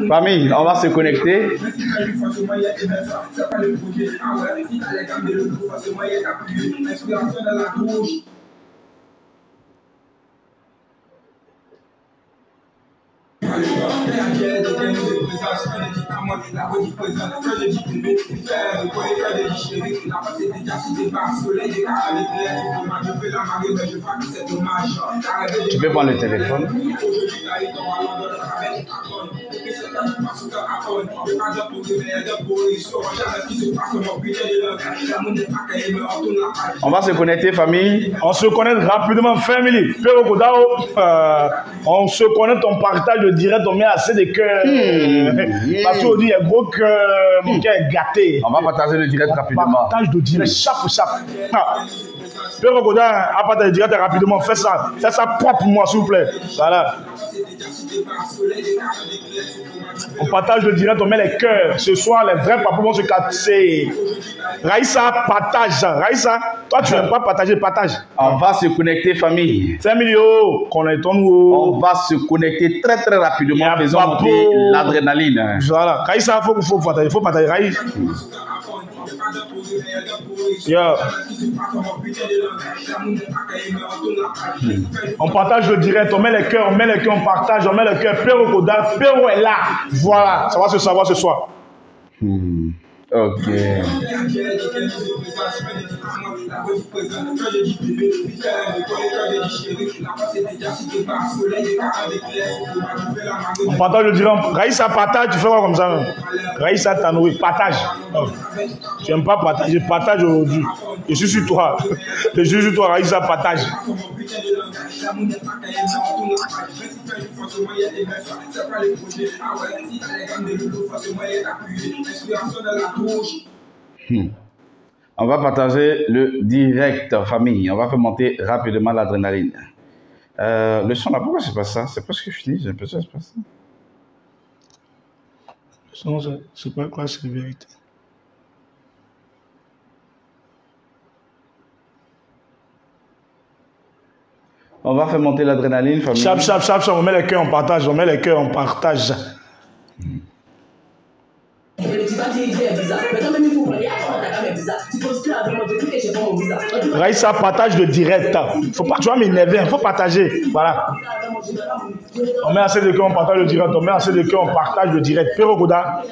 Famille, on va se connecter. Tu peux prendre le téléphone. On va se connecter, famille. On se connecte rapidement, family. On se connecte, on partage le direct, on met assez de cœur. Parce qu'on dit, il y a gros cœur, mon cœur est gâté. On va partager le direct rapidement. Partage de direct, chape. Peu Goda, à partager le direct rapidement. Fais ça propre pour moi, s'il vous plaît. Voilà. On partage le direct, on met les cœurs. Ce soir, les vrais papas vont se casser. Raïssa, partage. Raïssa, toi, tu n'aimes pas partager, partage. On va se connecter, famille. 5 millions, connectons-nous. On va se connecter très rapidement. Faisons monter l'adrénaline. Voilà. Raïssa, il faut partager. Il faut partager. Raïssa. Yeah. On partage le direct, on met les cœurs, on partage, on met les cœurs. Péro Koda, Péro est là. Voilà, ça va se savoir ce soir. Ok. On partage le direct. Raïssa partage, tu fais quoi comme ça? Raïssa Tanoui, partage. Oh. Tu n'aimes pas partager, partage aujourd'hui. Je suis sur toi. Je suis sur toi, Raïssa, partage. On va partager le direct, famille. On va faire monter rapidement l'adrénaline. Le son là, pourquoi c'est pas ça? C'est presque fini, j'ai l'impression que c'est pas ça. Le son, c'est pas quoi, c'est la vérité. On va faire monter l'adrénaline, famille. Chap, on met les cœurs, on partage, Raïssa, partage le direct. Faut pas, tu vas m'énerver, il faut partager. Voilà. On met assez de cœur, on partage le direct. On met assez de cœur, on partage le direct. Péro Goda.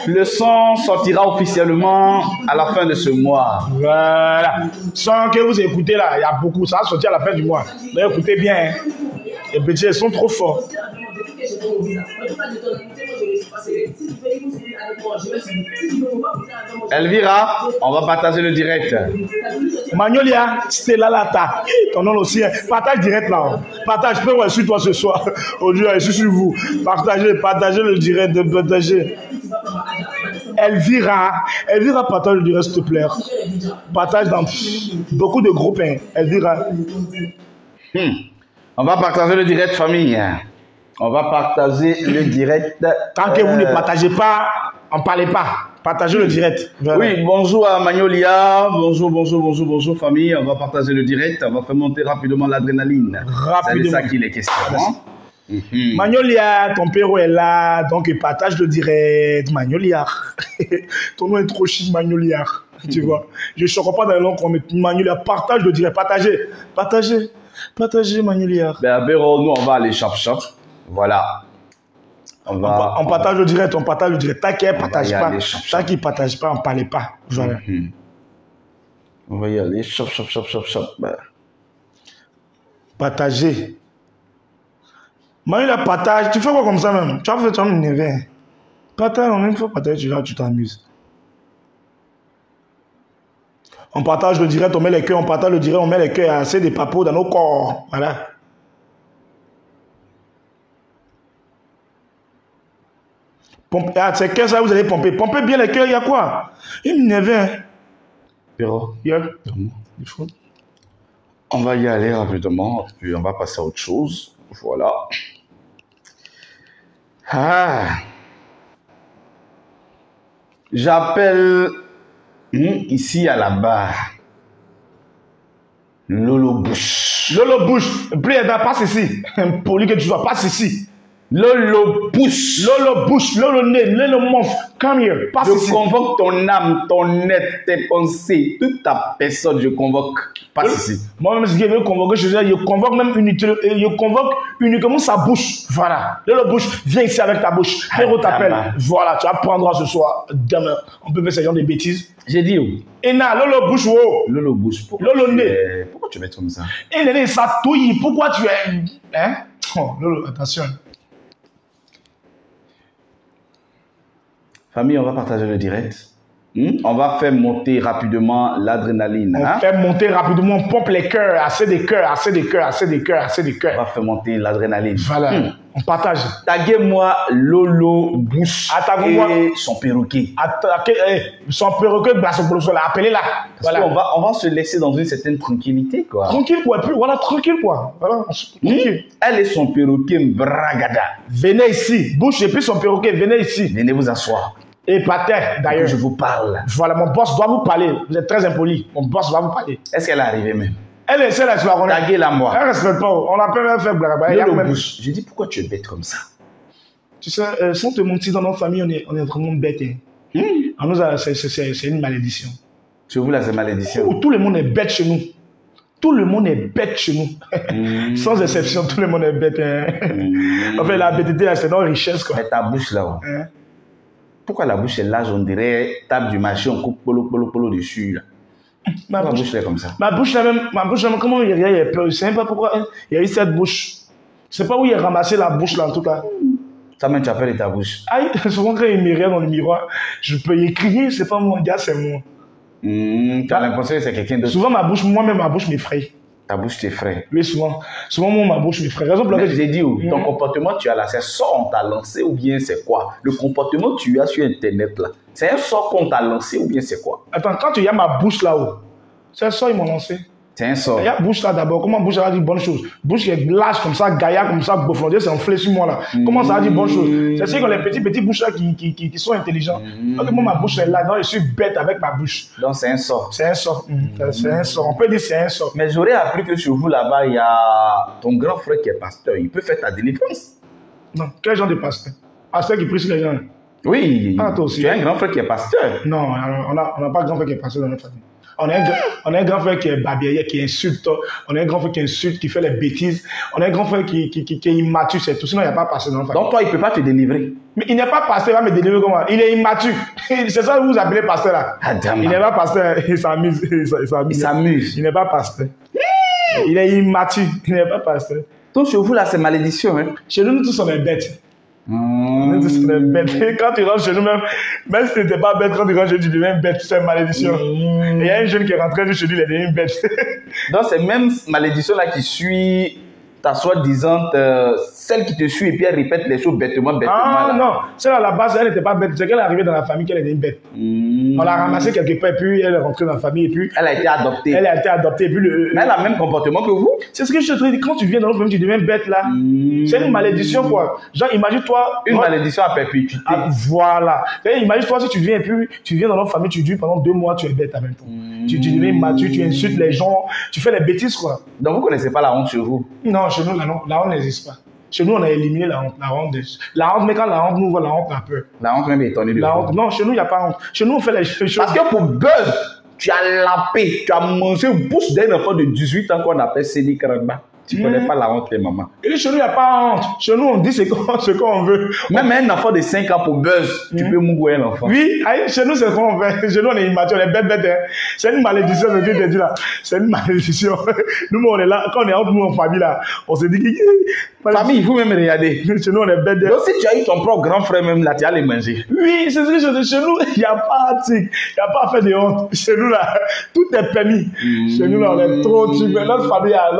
Le son sortira officiellement à la fin de ce mois. Voilà. Sans que vous écoutez là, il y a beaucoup. Ça va sortir à la fin du mois. Mais écoutez bien. Hein. Les petits, ils sont trop forts. Elvira, on va partager le direct. Magnolia, c'est là là, ton nom aussi. Partage direct là. Partage, peux voir sur toi ce soir. Aujourd'hui, je suis sur vous. Partagez le direct, partagez. Elvira, partage le direct, s'il te plaît. Partage dans beaucoup de groupes. Hein. Elvira. On va partager le direct, famille. On va partager le direct. Tant que vous ne partagez pas, on ne parlez pas. Partagez le direct. Voilà. Oui, bonjour à Magnolia. Bonjour, famille. On va partager le direct. On va faire monter rapidement l'adrénaline. C'est de ça qu'il est question. Hein? Magnolia, ton père est là. Donc, il partage le direct. Magnolia. Ton nom est trop chic, Magnolia. Tu vois. Je ne choque pas dans les langues qu'on met. Magnolia, partage le direct. Partagez, Magnolia. Ben, nous, on va aller chap. Voilà. On partage le direct, T'inquiète, partage pas. Tant qu'il ne partage pas, on ne parle pas. Voilà. On va y aller. Chop. Partager. Magnolia, partage. Tu fais quoi comme ça même? Tu vas faire ton énervé. Partage, il faut partager, tu t'amuses. On partage le direct, on met les cœurs, on partage le direct, on met les cœurs, assez de papos dans nos corps. Voilà. C'est que ça, vous allez pomper. Pompez bien les cœurs, il y a quoi? Il m'énerve. Pero, on va y aller rapidement, puis on va passer à autre chose. Voilà. J'appelle ici à la barre Lolo Bush. Lolo Bush, passe ici. Poli que tu sois, passe ici. Lolo Bush. Lolo Bush, Lolo Nez, Lolo Monf, come here, passe ici. Je convoque ton âme, ton être, tes pensées, toute ta personne, je convoque. Passe ici. Moi-même, si je veux convoquer, je convoque même uniquement sa bouche. Voilà. Lolo Bush, viens ici avec ta bouche. Héros t'appelle. Voilà, tu apprendras ce soir. Demain, on peut faire ce genre de bêtises. J'ai dit où? Ena, Lolo Bush, oh. Lolo Bush. Lolo Nez. Pourquoi tu mets comme ça? Et Néné, ça touille. Pourquoi tu es. Hein? Oh, Lolo, attention. Famille, on va partager le direct. On va faire monter rapidement l'adrénaline. On fait monter rapidement, on pompe les cœurs, assez de cœurs, assez de cœurs, assez de cœurs, assez de cœurs. On va faire monter l'adrénaline. Voilà, on partage. Taguez-moi Lolo Bush et son perroquet. Son perroquet, appelez-la. Voilà. On va se laisser dans une certaine tranquillité, quoi. Tranquille, quoi. Voilà, tranquille, quoi. Voilà, tranquille. Elle et son perroquet Bragada. Venez ici. Bush et puis son perroquet, venez ici. Venez vous asseoir. Et Pater, d'ailleurs. Je vous parle. Voilà, mon boss doit vous parler. Vous êtes très impoli. Mon boss doit vous parler. Est-ce qu'elle est arrivée même? Elle est celle-là, tu la connais. Taguez-la moi. Elle ne respecte pas. On a même fait blablabla. Lolo Bush. Je dis, pourquoi tu es bête comme ça? Tu sais, sans te mentir, dans notre famille, on est vraiment bête. C'est une malédiction. Chez vous, là, c'est malédiction. Tout le monde est bête chez nous. Tout le monde est bête chez nous. Sans exception, tout le monde est bête. En fait, la bêtité, c'est notre richesse, quoi. Mais ta bouche, là, pourquoi la bouche est large, on dirait table du marché, on coupe polo dessus, là. Ma bouche est comme ça. Ma bouche là même, comment il y a peur? Je ne sais même pas pourquoi il y a eu cette bouche. Je ne sais pas où il a ramassé la bouche là en tout cas. Ça même tu appelles ta bouche. Aïe, souvent quand il me regarde dans le miroir, je peux y crier, c'est pas mon gars, c'est moi. Tu as l'impression que c'est quelqu'un d'autre. Souvent moi-même ma bouche m'effraie. Ta bouche t'effraie. Oui, souvent. Souvent, moi, ma bouche m'effraie. Raison pour laquelle j'ai dit, ton comportement, tu as là, c'est sort on t'a lancé ou bien c'est quoi? Le comportement que tu as sur Internet là, c'est un sort qu'on t'a lancé ou bien c'est quoi? Attends, quand tu as ma bouche là-haut, c'est un sort ils m'ont lancé. C'est un sort. Il y a bouche là d'abord. Comment bouche ça va dire bonne chose? Bouche qui est lâche comme ça, gaillard comme ça, bouffondier, c'est enflé sur moi là. Comment ça va dire bonne chose? C'est sûr que les petits bouches là qui sont intelligents. Donc moi ma bouche est là, donc je suis bête avec ma bouche. Donc c'est un sort. C'est un sort. C'est un sort. On peut dire c'est un sort. Mais j'aurais appris que chez vous là-bas, il y a ton grand frère qui est pasteur. Il peut faire ta délivrance. Non, quel genre de pasteur? Pasteur qui prie sur les gens. Oui. Ah, toi aussi. Tu as un grand frère qui est pasteur. Non, on n'a pas de grand frère qui est pasteur dans notre famille. On a un grand frère qui est barbier, qui insulte. On a un grand frère qui insulte, qui fait les bêtises. On a un grand frère qui est immature, c'est tout. Sinon, il n'y a pas pasteur dans notre famille. Donc, toi, il ne peut pas te délivrer. Mais il n'est pas pasteur, il va me délivrer comment? Il est immature. C'est ça que vous appelez pasteur là. Il n'est pas pasteur, il s'amuse. Il s'amuse. Il n'est pas pasteur. Il est immature, il n'est pas pasteur. Donc, chez vous là, c'est malédiction. Hein? Chez nous, tous on est bêtes. Quand tu rentres chez nous, même si tu n'étais pas bête, quand tu rentres chez nous, tu deviens bête, c'est une malédiction. Et il y a un jeune qui est rentré chez lui, il est devenu bête. Donc, c'est même malédiction-là qui suit ta soi-disant, celle qui te suit et puis elle répète les choses bêtement. Ah non, celle à la base, elle n'était pas bête, c'est qu'elle est arrivée dans la famille qu'elle est devenue bête. On l'a ramassée quelque part et puis elle est rentrée dans la famille et puis... Elle a été adoptée. Elle a été adoptée et puis mais elle a le même comportement que vous. C'est ce que je te dis, quand tu viens dans notre famille, tu deviens bête là. C'est une malédiction quoi. Genre, imagine-toi... Une malédiction à perpétuité. Voilà. Imagine-toi si tu viens et puis tu viens dans notre famille, tu vis pendant 2 mois, tu es bête avec toi. Tu deviens immature, tu insultes les gens, tu fais des bêtises quoi. Donc vous ne connaissez pas la honte chez vous? Non, chez nous, la honte n'existe pas. Chez nous, on a éliminé la honte. La honte, mais quand la honte nous voit, la honte a peur. La honte même est étonnée de la honte. Non, chez nous, il n'y a pas honte. Chez nous, on fait les choses. Parce que pour buzz, tu as lapé, tu as mangé une bouche d'un enfant de 18 ans qu'on appelle Céline Karamba. Tu ne connais pas la honte, les mamans. Et chez nous, il n'y a pas honte. Chez nous, on dit ce qu'on veut. Même un enfant de 5 ans pour buzz, tu peux mouiller l'enfant. Oui, chez nous, c'est ce qu'on fait. Chez nous, on est immature, on est bête. Hein. C'est une malédiction, ce que je te dis là. C'est une malédiction. Nous, on est là, quand on est entre nous en famille là, on se dit que... Famille, il faut même regarder. Chez nous, on est bête. Donc, si tu as eu ton propre grand frère même là, tu as les manger. Oui, c'est ce que je dis. Chez nous, il n'y a pas de tic. Il n'y a pas à faire de honte. Chez nous là, tout est permis. Chez nous là, on est trop tic. Notre famille là,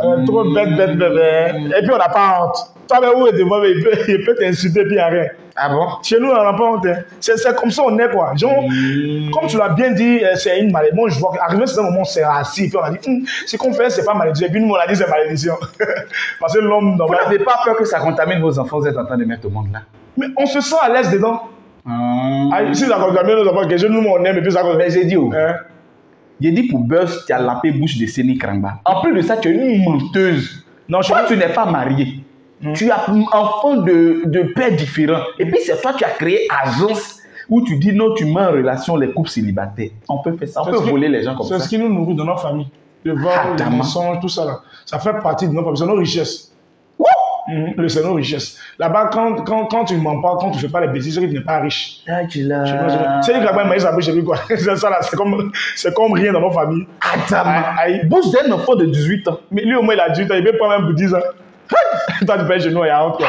on est trop bête. Et puis, on n'a pas honte. Toi, mais où est devant, il peut t'insulter, puis il n'y a rien. Ah bon? Chez nous, on n'a pas honte. Hein. C'est comme ça, on est quoi. Genre, comme tu l'as bien dit, c'est une malédiction. Bon, je vois qu'arrivé à un moment, on s'est assis, puis on a dit, ce qu'on fait, c'est pas malédiction. Et puis nous, on a dit, c'est malédiction. Parce que l'homme... Vous n'avez pas peur que ça contamine vos enfants, vous êtes en train de mettre au monde là? Mais on se sent à l'aise dedans. Si ça continue, nous avons quelque chose, nous on aime et puis ça continue. Mais j'ai dit, j'ai dit pour Buzz, tu as lapé bouche de Séné Kramba. En plus de ça, tu es une menteuse. Non, toi, tu n'es pas marié. Tu as un enfant de pères différents. Et puis, c'est toi qui as créé agence où tu dis non, tu mets en relation les couples célibataires. On peut faire ça, on peut voler les gens comme ça. C'est ce qui nous nourrit dans notre famille. Le vol, le mensonge, tout ça là. Ça fait partie de notre famille. C'est nos richesses. C'est nos richesses. Là-bas, quand tu ne mens pas, quand tu ne fais pas les bêtises, c'est que tu n'es pas riche. Ah, tu l'as. C'est que là-bas, il m'a dit ça bouche, j'ai vu quoi. C'est ça là, c'est comme rien dans nos familles. Bouche d'un enfant de 18 ans. Mais lui, au moins, il a 18 ans, il peut prendre même pour 10 ans. Toi, tu payes chez nous, il y a honte. Tu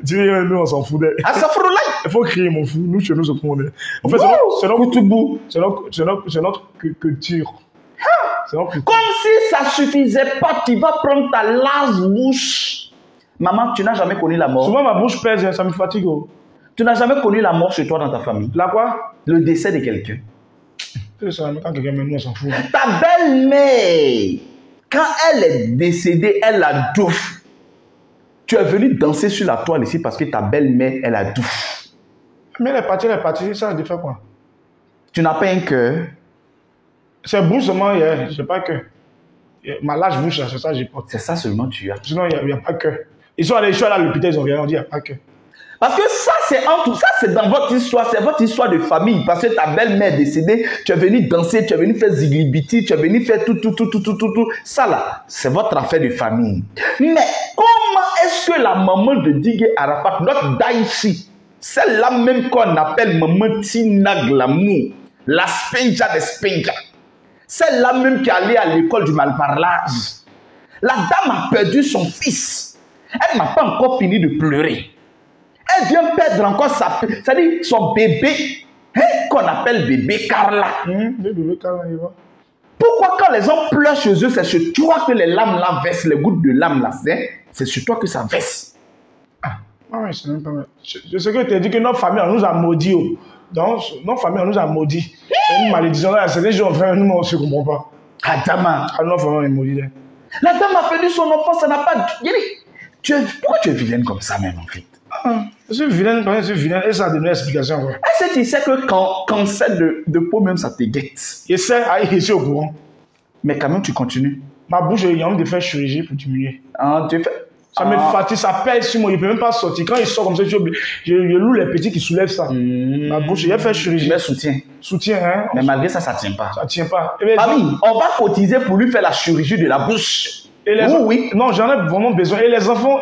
dis, nous, on s'en fout d'elle. Il faut crier, mon fou. Nous, chez nous, c'est qu'on est. En fait, c'est notre culture. Comme si ça suffisait pas, tu vas prendre ta large bouche. Maman, tu n'as jamais connu la mort. Souvent, ma bouche pèse, ça me fatigue. Tu n'as jamais connu la mort chez toi dans ta famille. La quoi? Le décès de quelqu'un. Quand quelqu'un meurt, on s'en fout. Ta belle-mère, quand elle est décédée, elle a douf. Tu es venu danser sur la toile ici parce que ta belle-mère, elle a douf. Mais elle est partie, ça a fait quoi? Tu n'as pas un cœur. C'est bouche seulement, je sais pas que. Ma large bouche, c'est ça que j'ai porté. C'est ça seulement tu as. Sinon, il n'y a pas que. Ils sont allés à l'hôpital, ils ont rien, on dit il n'y a pas que. Parce que ça, c'est dans votre histoire, c'est votre histoire de famille. Parce que ta belle-mère est décédée, tu es venu danser, tu es venu faire ziglibiti, tu es venu faire tout. Ça là, c'est votre affaire de famille. Mais comment est-ce que la maman de Digue Arafat, notre Daïchi, celle-là même qu'on appelle maman Tina Glamour, la Spenja des Spenja, celle-là même qui est allée à l'école du malparlage, la dame a perdu son fils. Elle n'a pas encore fini de pleurer. Elle vient perdre encore c'est-à-dire son bébé, qu'on appelle bébé Carla. Le bébé Carla, il va. Pourquoi quand les gens pleurent chez eux, c'est sur toi que les larmes là versent, les gouttes de larmes là, c'est sur toi que ça verse. Ah oui, c'est même pas mal. Je sais que tu as dit que notre famille, on nous a maudits. Donc, notre famille, on nous a maudits. C'est une malédiction là, c'est des gens, nous, on ne se comprend pas. Adama. Notre famille, on est maudits. La dame a perdu son enfant, ça n'a pas... Pourquoi tu es vilaine comme ça même en fait? Je suis vilaine, et ça a donné l'explication. Est-ce que tu sais que quand c'est de peau même, ça te guette? Je sais, je suis au courant. Mais quand même, tu continues. Ma bouche, il y a envie de faire chirurgie pour diminuer. Ça me fatigue, ça pèse sur moi, je ne peux même pas sortir. Quand il sort comme ça, je loue les petits qui soulèvent ça. Ma bouche, il a fait chirurgie. Mais soutien. Soutien, hein. Mais malgré ça, ça ne tient pas. Ça ne tient pas. Famille, on va cotiser pour lui faire la chirurgie de la bouche. Oui. Non, j'en ai vraiment besoin. Et les enfants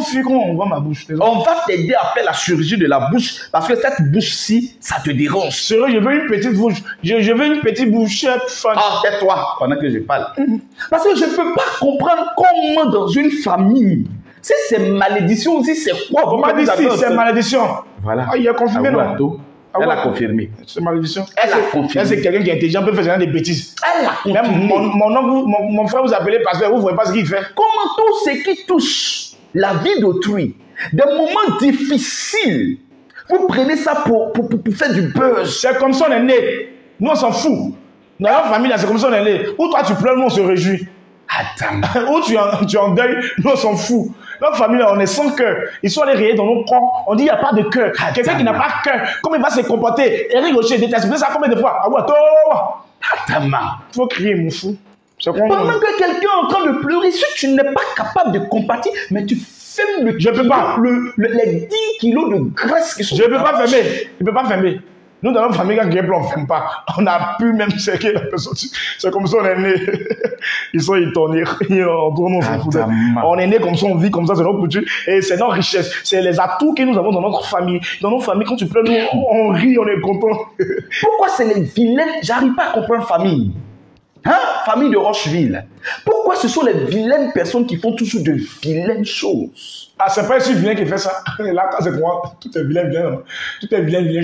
fuient quand on voit ma bouche. On va t'aider à faire la chirurgie de la bouche parce que cette bouche-ci, ça te dérange. Sérieux, je veux une petite bouche. Je veux une petite bouche. Tais-toi pendant que je parle. Parce que je ne peux pas comprendre comment dans une famille, si c'est malédiction aussi, c'est quoi? On m'a dit si c'est malédiction. Voilà. Il a confirmé, non? Elle a confirmé. C'est malédiction. Elle a confirmé. C'est quelqu'un qui est intelligent, peut faire des bêtises. Elle a confirmé. Mon frère vous appelez parce que vous ne voyez pas ce qu'il fait. Comment tout ce qui touche la vie d'autrui, des moments difficiles, vous prenez ça pour faire du buzz? C'est comme ça on est né. Nous on s'en fout. Dans la famille, c'est comme ça on est né. Ou toi tu pleures, nous on se réjouit. Attends. Ou tu es en deuil, nous on s'en fout. Notre famille, on est sans cœur. Ils sont allés rayer dans nos corps. On dit qu'il n'y a pas de cœur. Quelqu'un qui n'a pas de cœur, comment il va se comporter? Eric Rocher déteste. Vous savez ça combien de fois? Attends. Il faut crier, mon fou. Pendant que quelqu'un est en train de pleurer, si tu n'es pas capable de compatir, mais tu fermes les 10 kilos de graisse qui sont... Je ne peux pas fermer. Je ne peux pas fermer. Nous, dans notre famille, quand on ne ferme pas, on n'a plus même séqué la personne. C'est comme ça on est né. Ils sont étonnés. On est né comme ça, on vit comme ça, c'est notre coutume. Et c'est notre richesse. C'est les atouts que nous avons dans notre famille. Dans nos familles, quand tu pleures, nous, on rit, on est content. Pourquoi c'est les vilaines? J'arrive pas à comprendre famille. Hein? Famille de Rocheville. Pourquoi ce sont les vilaines personnes qui font toujours de vilaines choses? Ah, c'est pas si vilain qui fait ça. Là, c'est moi. Tout est vilain. Tout est vilain.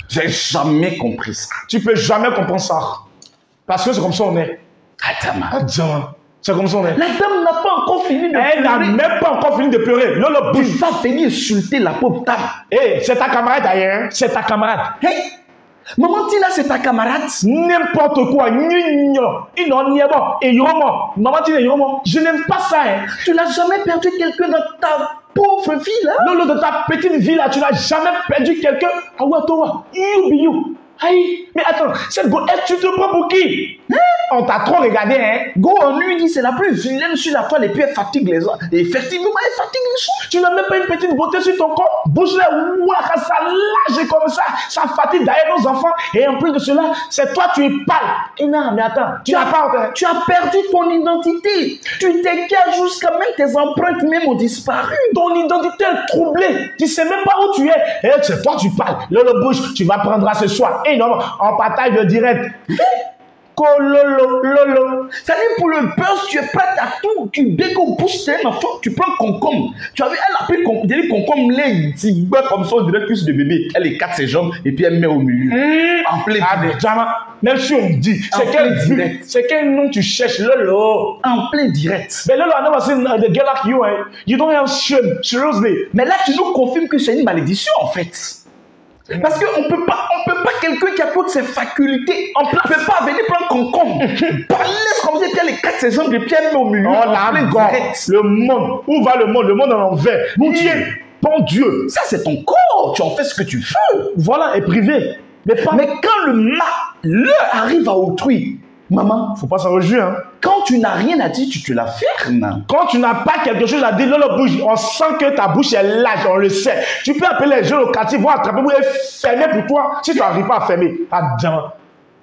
J'ai jamais compris ça. Tu peux jamais comprendre ça. Parce que c'est comme ça on est. Attends. C'est comme ça on est. La dame n'a pas encore fini de pleurer. Elle n'a même pas encore fini de pleurer. Tu vas venir insulter la pauvre dame. C'est ta camarade d'ailleurs. C'est ta camarade. Hey! Maman Tina, c'est ta camarade? N'importe quoi. Maman Tina, je n'aime pas ça. Tu n'as jamais perdu quelqu'un dans ta pauvre vie là. Lolo, de ta petite vie là, tu n'as jamais perdu quelqu'un. Ah ouais, toi, you. Aïe, mais attends, cette go, tu te prends pour qui? On t'a trop regardé, hein? Go, on lui dit c'est la plus vilaine sur la toile et puis elle fatigue les gens. Et effectivement, elle fatigue les gens. Tu n'as même pas une petite beauté sur ton corps. Bouge-la, ouah, ça lâche comme ça fatigue d'ailleurs nos enfants. Et en plus de cela, c'est toi, tu es pâle. Et non, mais attends, tu as perdu ton identité. Tu t'égares jusqu'à même tes empreintes même ont disparu. Ton identité est troublée. Tu sais même pas où tu es. Et c'est toi, tu parles. Lolo bouge, tu vas prendre à ce soir. Et non, en partage de direct. Lolo. Ça dit pour le buzz, tu es prêt à tout. Tu dès qu'on pousse un enfant, tu prends concombre. Tu as vu, elle a pris concombre, les tigres comme ça, on dirait plus de bébé. Elle écarte ses jambes et puis elle met au milieu. En plein direct. Même si on dit, c'est quel nom tu cherches, Lolo? En plein direct. Mais Lolo, I never seen the girl like you, eh? You don't have shame, seriously. Mais là, tu nous confirmes que c'est une malédiction, en fait. Parce qu'on ne peut pas quelqu'un qui a toutes ses facultés, on ne peut pas venir prendre concombre, balèze comme ça, et puis elle écarte ses jambes, et puis elle met au milieu. Oh là, le monde, où va le monde? Le monde en envers. Mon Dieu, bon Dieu. Ça, c'est ton corps, tu en fais ce que tu veux. Voilà, est privé. Mais quand le malheur arrive à autrui, maman, faut pas s'en réjouir, hein. Quand tu n'as rien à dire, tu te la fermes. Quand tu n'as pas quelque chose à dire, Lolo bouge. On sent que ta bouche est large, on le sait. Tu peux appeler les gens au quartier, vont attraper pour les fermer pour toi. Si tu n'arrives pas à fermer,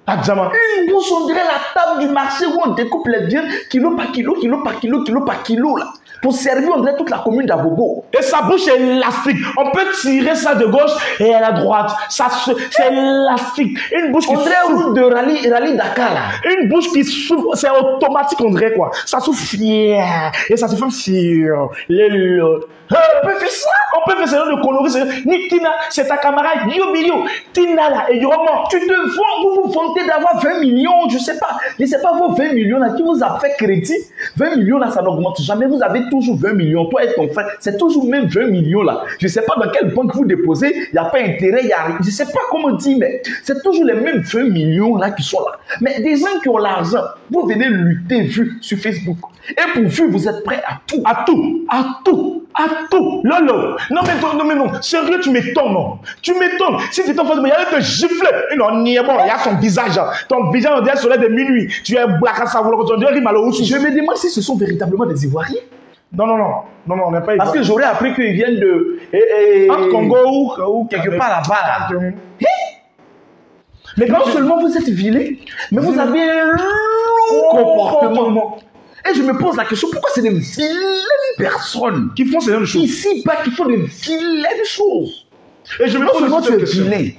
une bouche, on dirait la table du marché où on découpe les viandes kilo par kilo là. Pour servir, on dirait toute la commune d'Abobo. Et sa bouche est élastique. On peut tirer ça de gauche et à la droite. C'est élastique. Une bouche qui on dirait route de rallye Dakar là. Une bouche qui souffle, c'est automatique, on dirait quoi. Ça souffle fier. Et ça se fait fier. On peut faire ça. On peut faire ça de colorer. Ni Tina, c'est ta camarade. Yo. Tina là, et Yomo. Tu te vends, vous vous vantez d'avoir 20 millions, je sais pas vos 20 millions là qui vous a fait crédit. 20 millions là, ça n'augmente jamais. Vous avez toujours 20 millions. Toi et ton frère, c'est toujours même 20 millions là. Je sais pas dans quelle banque vous déposez. Il n'y a pas intérêt, je sais pas comment dire, mais c'est toujours les mêmes 20 millions là qui sont là. Mais des gens qui ont l'argent, vous venez lutter vu sur Facebook. Et pour vous, vous êtes prêts à tout. Lolo. Non, mais non. Sérieux, tu m'étonnes, non. Tu m'étonnes. Si tu t'en fais, il y a te gifler. Non, il y a son visage. Ton visage, on dirait le soleil de minuit. Tu es black à savoir, on dirait Rimalo. Je me demande si ce sont véritablement des Ivoiriens. Non, on n'est pas Ivoiriens. Parce que j'aurais appris qu'ils viennent de... Congo ou quelque part là-bas. Mais non seulement vous êtes vilains, mais vous avez un comportement. Et je me pose la question, pourquoi c'est des vilaines personnes qui font ces mêmes choses ici-bas, qui font de vilaines choses? Et je me pose la question. Tu es vilain.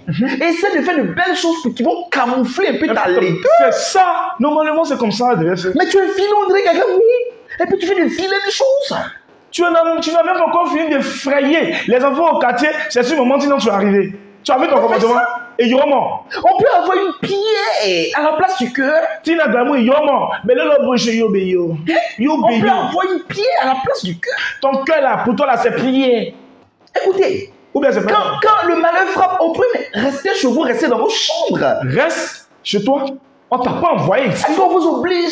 Essaie de faire de belles choses qui vont camoufler un peu ta laideur. C'est ça. Normalement, c'est comme ça. Mais tu es vilain, on dirait quelqu'un. Et puis tu fais de vilaines choses. Tu n'as même encore fini de frayer. Les enfants au quartier, c'est sur le moment où tu es arrivé. Tu as vu ton comportement? Et Yomo. On peut avoir une pierre à la place du cœur. Tina Gamou, Yomo. Mais là, on peut avoir une pierre à la place du cœur. Ton cœur là, pour toi là, c'est prière. Écoutez, quand le malheur frappe, on peut rester chez vous, rester dans vos chambres. Reste chez toi. On t'a pas envoyé ici. Est-ce qu'on vous oblige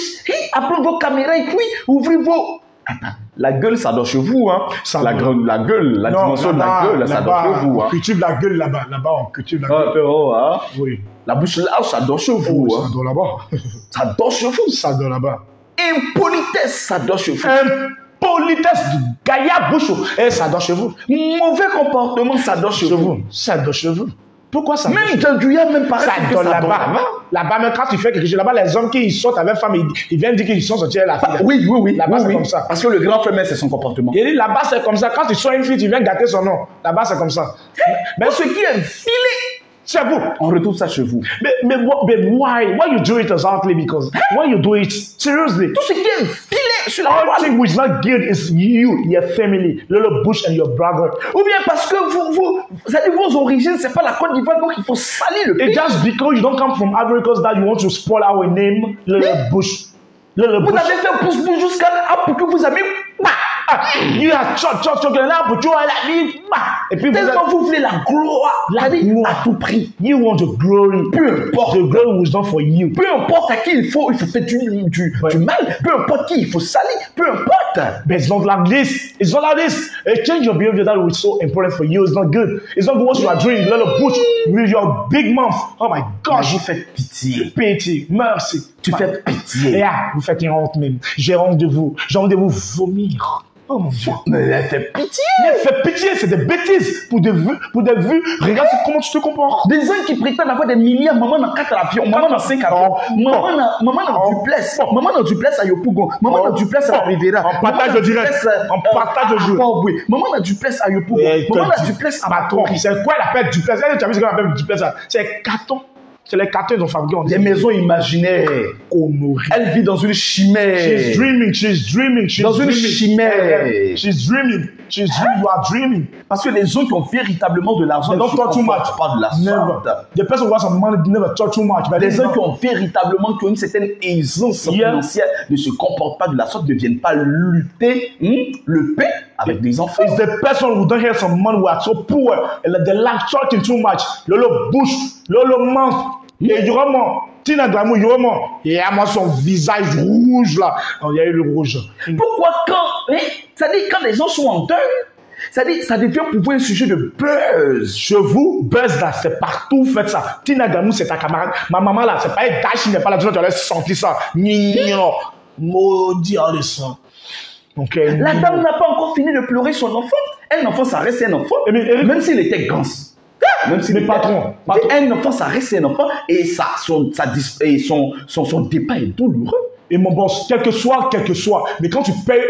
à prendre vos caméras et puis ouvrir vos... Attends, la gueule, ça dort chez vous, hein. La gueule, la dimension de la gueule, ça dort chez vous, hein. On cultive la gueule là-bas, on cultive la gueule. Hein. Oui. La bouche là, ça dort chez vous, hein. Ça dort là-bas. Ça dort chez vous. Ça dort là-bas. Impolitesse, ça dort chez vous. Impolitesse, gaillard bouche, et ça dort chez vous. Mauvais comportement, ça dort chez vous. Ça dort chez vous. Pourquoi ça? Même dans Guyane, même pareil. Ça donne là-bas. Là-bas, même quand tu fais quelque chose, là-bas, les hommes qui sortent avec femme, ils viennent dire qu'ils sont sortis avec la fille. Oui. Là-bas, c'est comme ça. Parce que le grand frère, c'est son comportement. Il dit là-bas, c'est comme ça. Quand tu sors une fille, tu viens gâter son nom. Là-bas, c'est comme ça. Mais ce qui est filé, c'est vous. On retrouve ça chez vous. Mais why? Why you do it exactly? Because why you do it? Seriously. Tout ce qui est filé sur la All thing which is not good is you, your family, Lolo Bush and your brother. Ou bien parce que c'est-à-dire vos origines, c'est pas la Côte d'Ivoire, donc il faut salir le pays. It's just because you don't come from Ivory Coast that you want to spoil our name, Lolo Bush. Vous avez fait pouce-pouce jusqu'à pour que vous avez You are chop, là, pour toi, la vie. Et puis, vous voulez la gloire, la vie à tout prix. You want the glory. Peu importe. The glory was done for you. Peu importe à qui il faut faire du mal. Peu importe qui il faut salir. Peu importe. But it's not like this. It's not like this. A change your behavior that was so important for you is not good. It's not what you are doing. Little bush with your big mouth. Oh my gosh. Vous faites pitié. Pitié. Merci. Tu fais pitié. Yeah, vous faites une honte même. J'ai honte de vous. J'ai honte de vous vomir. Oh mon Dieu. Mais elle fait pitié. Elle fait pitié, c'est des bêtises. Pour des vues. Regarde comment tu te comportes. Des gens qui prétendent avoir des milliards, maman dans 4 avions, maman dans 5 avions, maman dans duplex, maman dans duplex à Yopougon, maman dans duplex à Rivera, en partage de direct, en partage de jeu. Maman dans duplex à Yopougon, maman dans duplex à Matori. C'est quoi l'appel duplex? Tu as vu ce qu'on appelle duplex? C'est carton. C'est les cartons qu'ils ont fabriqués. Des maisons imaginaires. Elle vit dans une chimère. She's dreaming. Dans une chimère. She's dreaming. You are dreaming. Parce que les gens qui ont véritablement de l'argent ne talk too much. Pas de la sorte. The person who has some money never talk too much. Les gens qui ont véritablement une certaine aisance financière ne se comportent pas de la sorte, ne viennent pas lutter le pain avec des enfants. It's the person who don't have some money who are so poor and they like talking too much. Lolo bouche, lolo mange. Et vraiment, Tina Glamour, il y a moi son visage rouge là. Il y a eu le rouge. Pourquoi quand les gens sont en deuil, ça devient pour vous un sujet de buzz. Chez vous, buzz là, c'est partout, faites ça. Tina Glamour, c'est ta camarade. Ma maman là, c'est pas une dash, il n'est pas là, tu allais sentir ça. Maudit en descend. Okay. La dame n'a pas encore fini de pleurer son enfant. Un enfant, ça reste un enfant. Même s'il était ganse. Même si le patron. Un enfant, ça reste un enfant et son départ est douloureux. Et mon boss, quel que soit, mais quand tu payes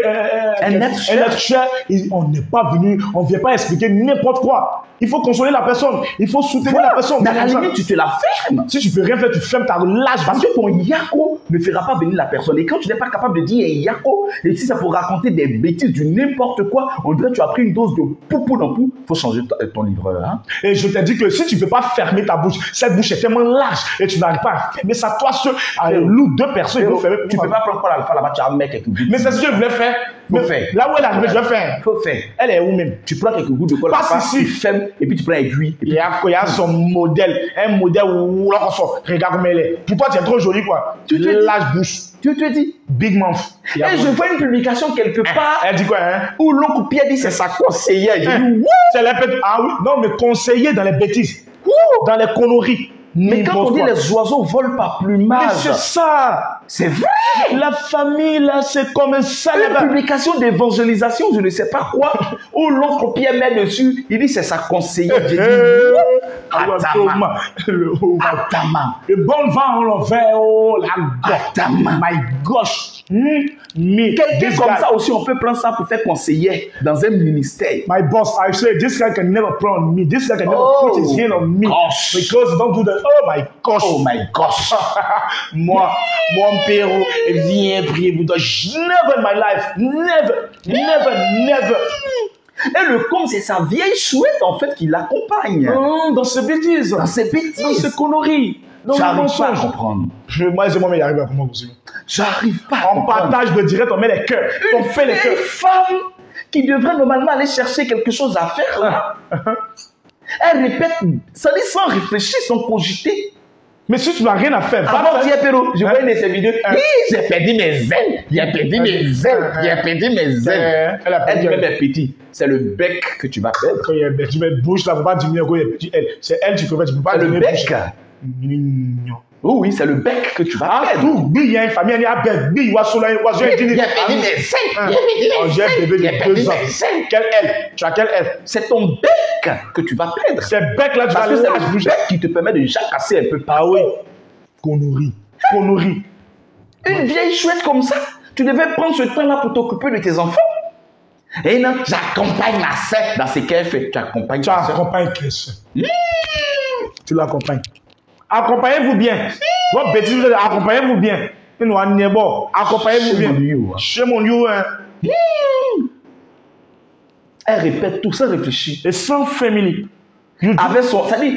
un être cher, on n'est pas venu, on ne vient pas expliquer n'importe quoi. Il faut consoler la personne, il faut soutenir la personne. Mais à la limite, tu te la fermes. Si tu peux rien faire, tu fermes ta lâche. Parce que ton yako ne fera pas venir la personne. Et quand tu n'es pas capable de dire yako, et si ça pour raconter des bêtises, du n'importe quoi, on dirait que tu as pris une dose de poupou dans tout, il faut changer ton livreur. Hein? Et je t'ai dit que si tu ne peux pas fermer ta bouche, cette bouche est tellement large et tu n'arrives pas à fermer ça, toi seul, deux personnes, ils vont fermer. Tu ne peux pas prendre l'alpha là-bas, tu vas mettre quelques gouttes. Mais c'est ce que je voulais faire. Faut faire. Là où elle est arrivée, je vais faire. Faut faire. Elle est où même? Tu prends quelques gouttes de colle là-bas, tu fermes et puis tu prends aiguille. Il y a son modèle, un modèle où là on sort. Regarde comme elle est. Pour toi, tu es trop jolie quoi. Tu te lâche bouche. Tu te dis Big mouth. Et je vois une publication quelque part. Elle dit quoi hein? Où l'oncle Pierre dit c'est sa conseillère. C'est la bête. Ah oui? Non, mais conseiller dans les bêtises. Dans les conneries. Mais quand on dit les oiseaux volent par plumage. Mais c'est ça. C'est vrai. La famille, là, c'est comme ça. Une publication d'évangélisation, je ne sais pas quoi, où l'autre Pierre met dessus, il dit c'est sa conseillère. J'ai dit, Atama. Le bon vent, on le fait, oh, la Atama. My gosh. Quelqu'un comme ça aussi, on peut prendre ça pour faire conseiller dans un ministère. My boss, I say, this guy can never put on me. This guy can never put his hand on me. Gosh. Because don't do that. Oh my gosh. Oh my gosh. Moi, mon père, viens prier pour toi. Never in my life. Never. Et le con, c'est sa vieille chouette en fait qui l'accompagne. Dans ses bêtises. Dans ses conneries. J'arrive pas à comprendre. Moi, c'est moi, mais j'arrive à comprendre aussi. J'arrive pas à comprendre. En partage de direct, on met les cœurs. On fait les cœurs. Une femme qui devrait normalement aller chercher quelque chose à faire là. Elle répète, ça dit sans réfléchir, sans cogiter. Mais si tu n'as rien à faire, avant d'hier, Péro, je vois une de ces vidéos. J'ai perdu mes ailes. Elle dit même elle petit. C'est le bec que tu vas perdre. Quand il y a tu mets bouche là, pour pas diminuer quand il y a petit elle. C'est elle, tu peux pas diminuer. Le bec. Oh oui, c'est le bec que tu vas perdre. Il y a une famille, il y a un bec. Il y a perdu mes ailes. J'ai un bébé de 2 ans. Quelle aile? Tu as quelle aile? C'est ton bec que tu vas perdre. C'est bec là, tu vas le bec qui te permet de jacasser un peu. Ah oui. Connerie. Une vieille chouette comme ça, tu devais prendre ce temps là pour t'occuper de tes enfants. Et non, j'accompagne ma sœur dans ce qu'elle fait. Tu accompagnes ta sœur. Tu accompagnes ta sœur. Tu l'accompagnes. Accompagnez-vous bien. Votre bêtise, accompagnez-vous bien. Accompagnez-vous bien. Chez mon lieu, hein. Elle répète tout ça, réfléchit. Et sans famille. Avec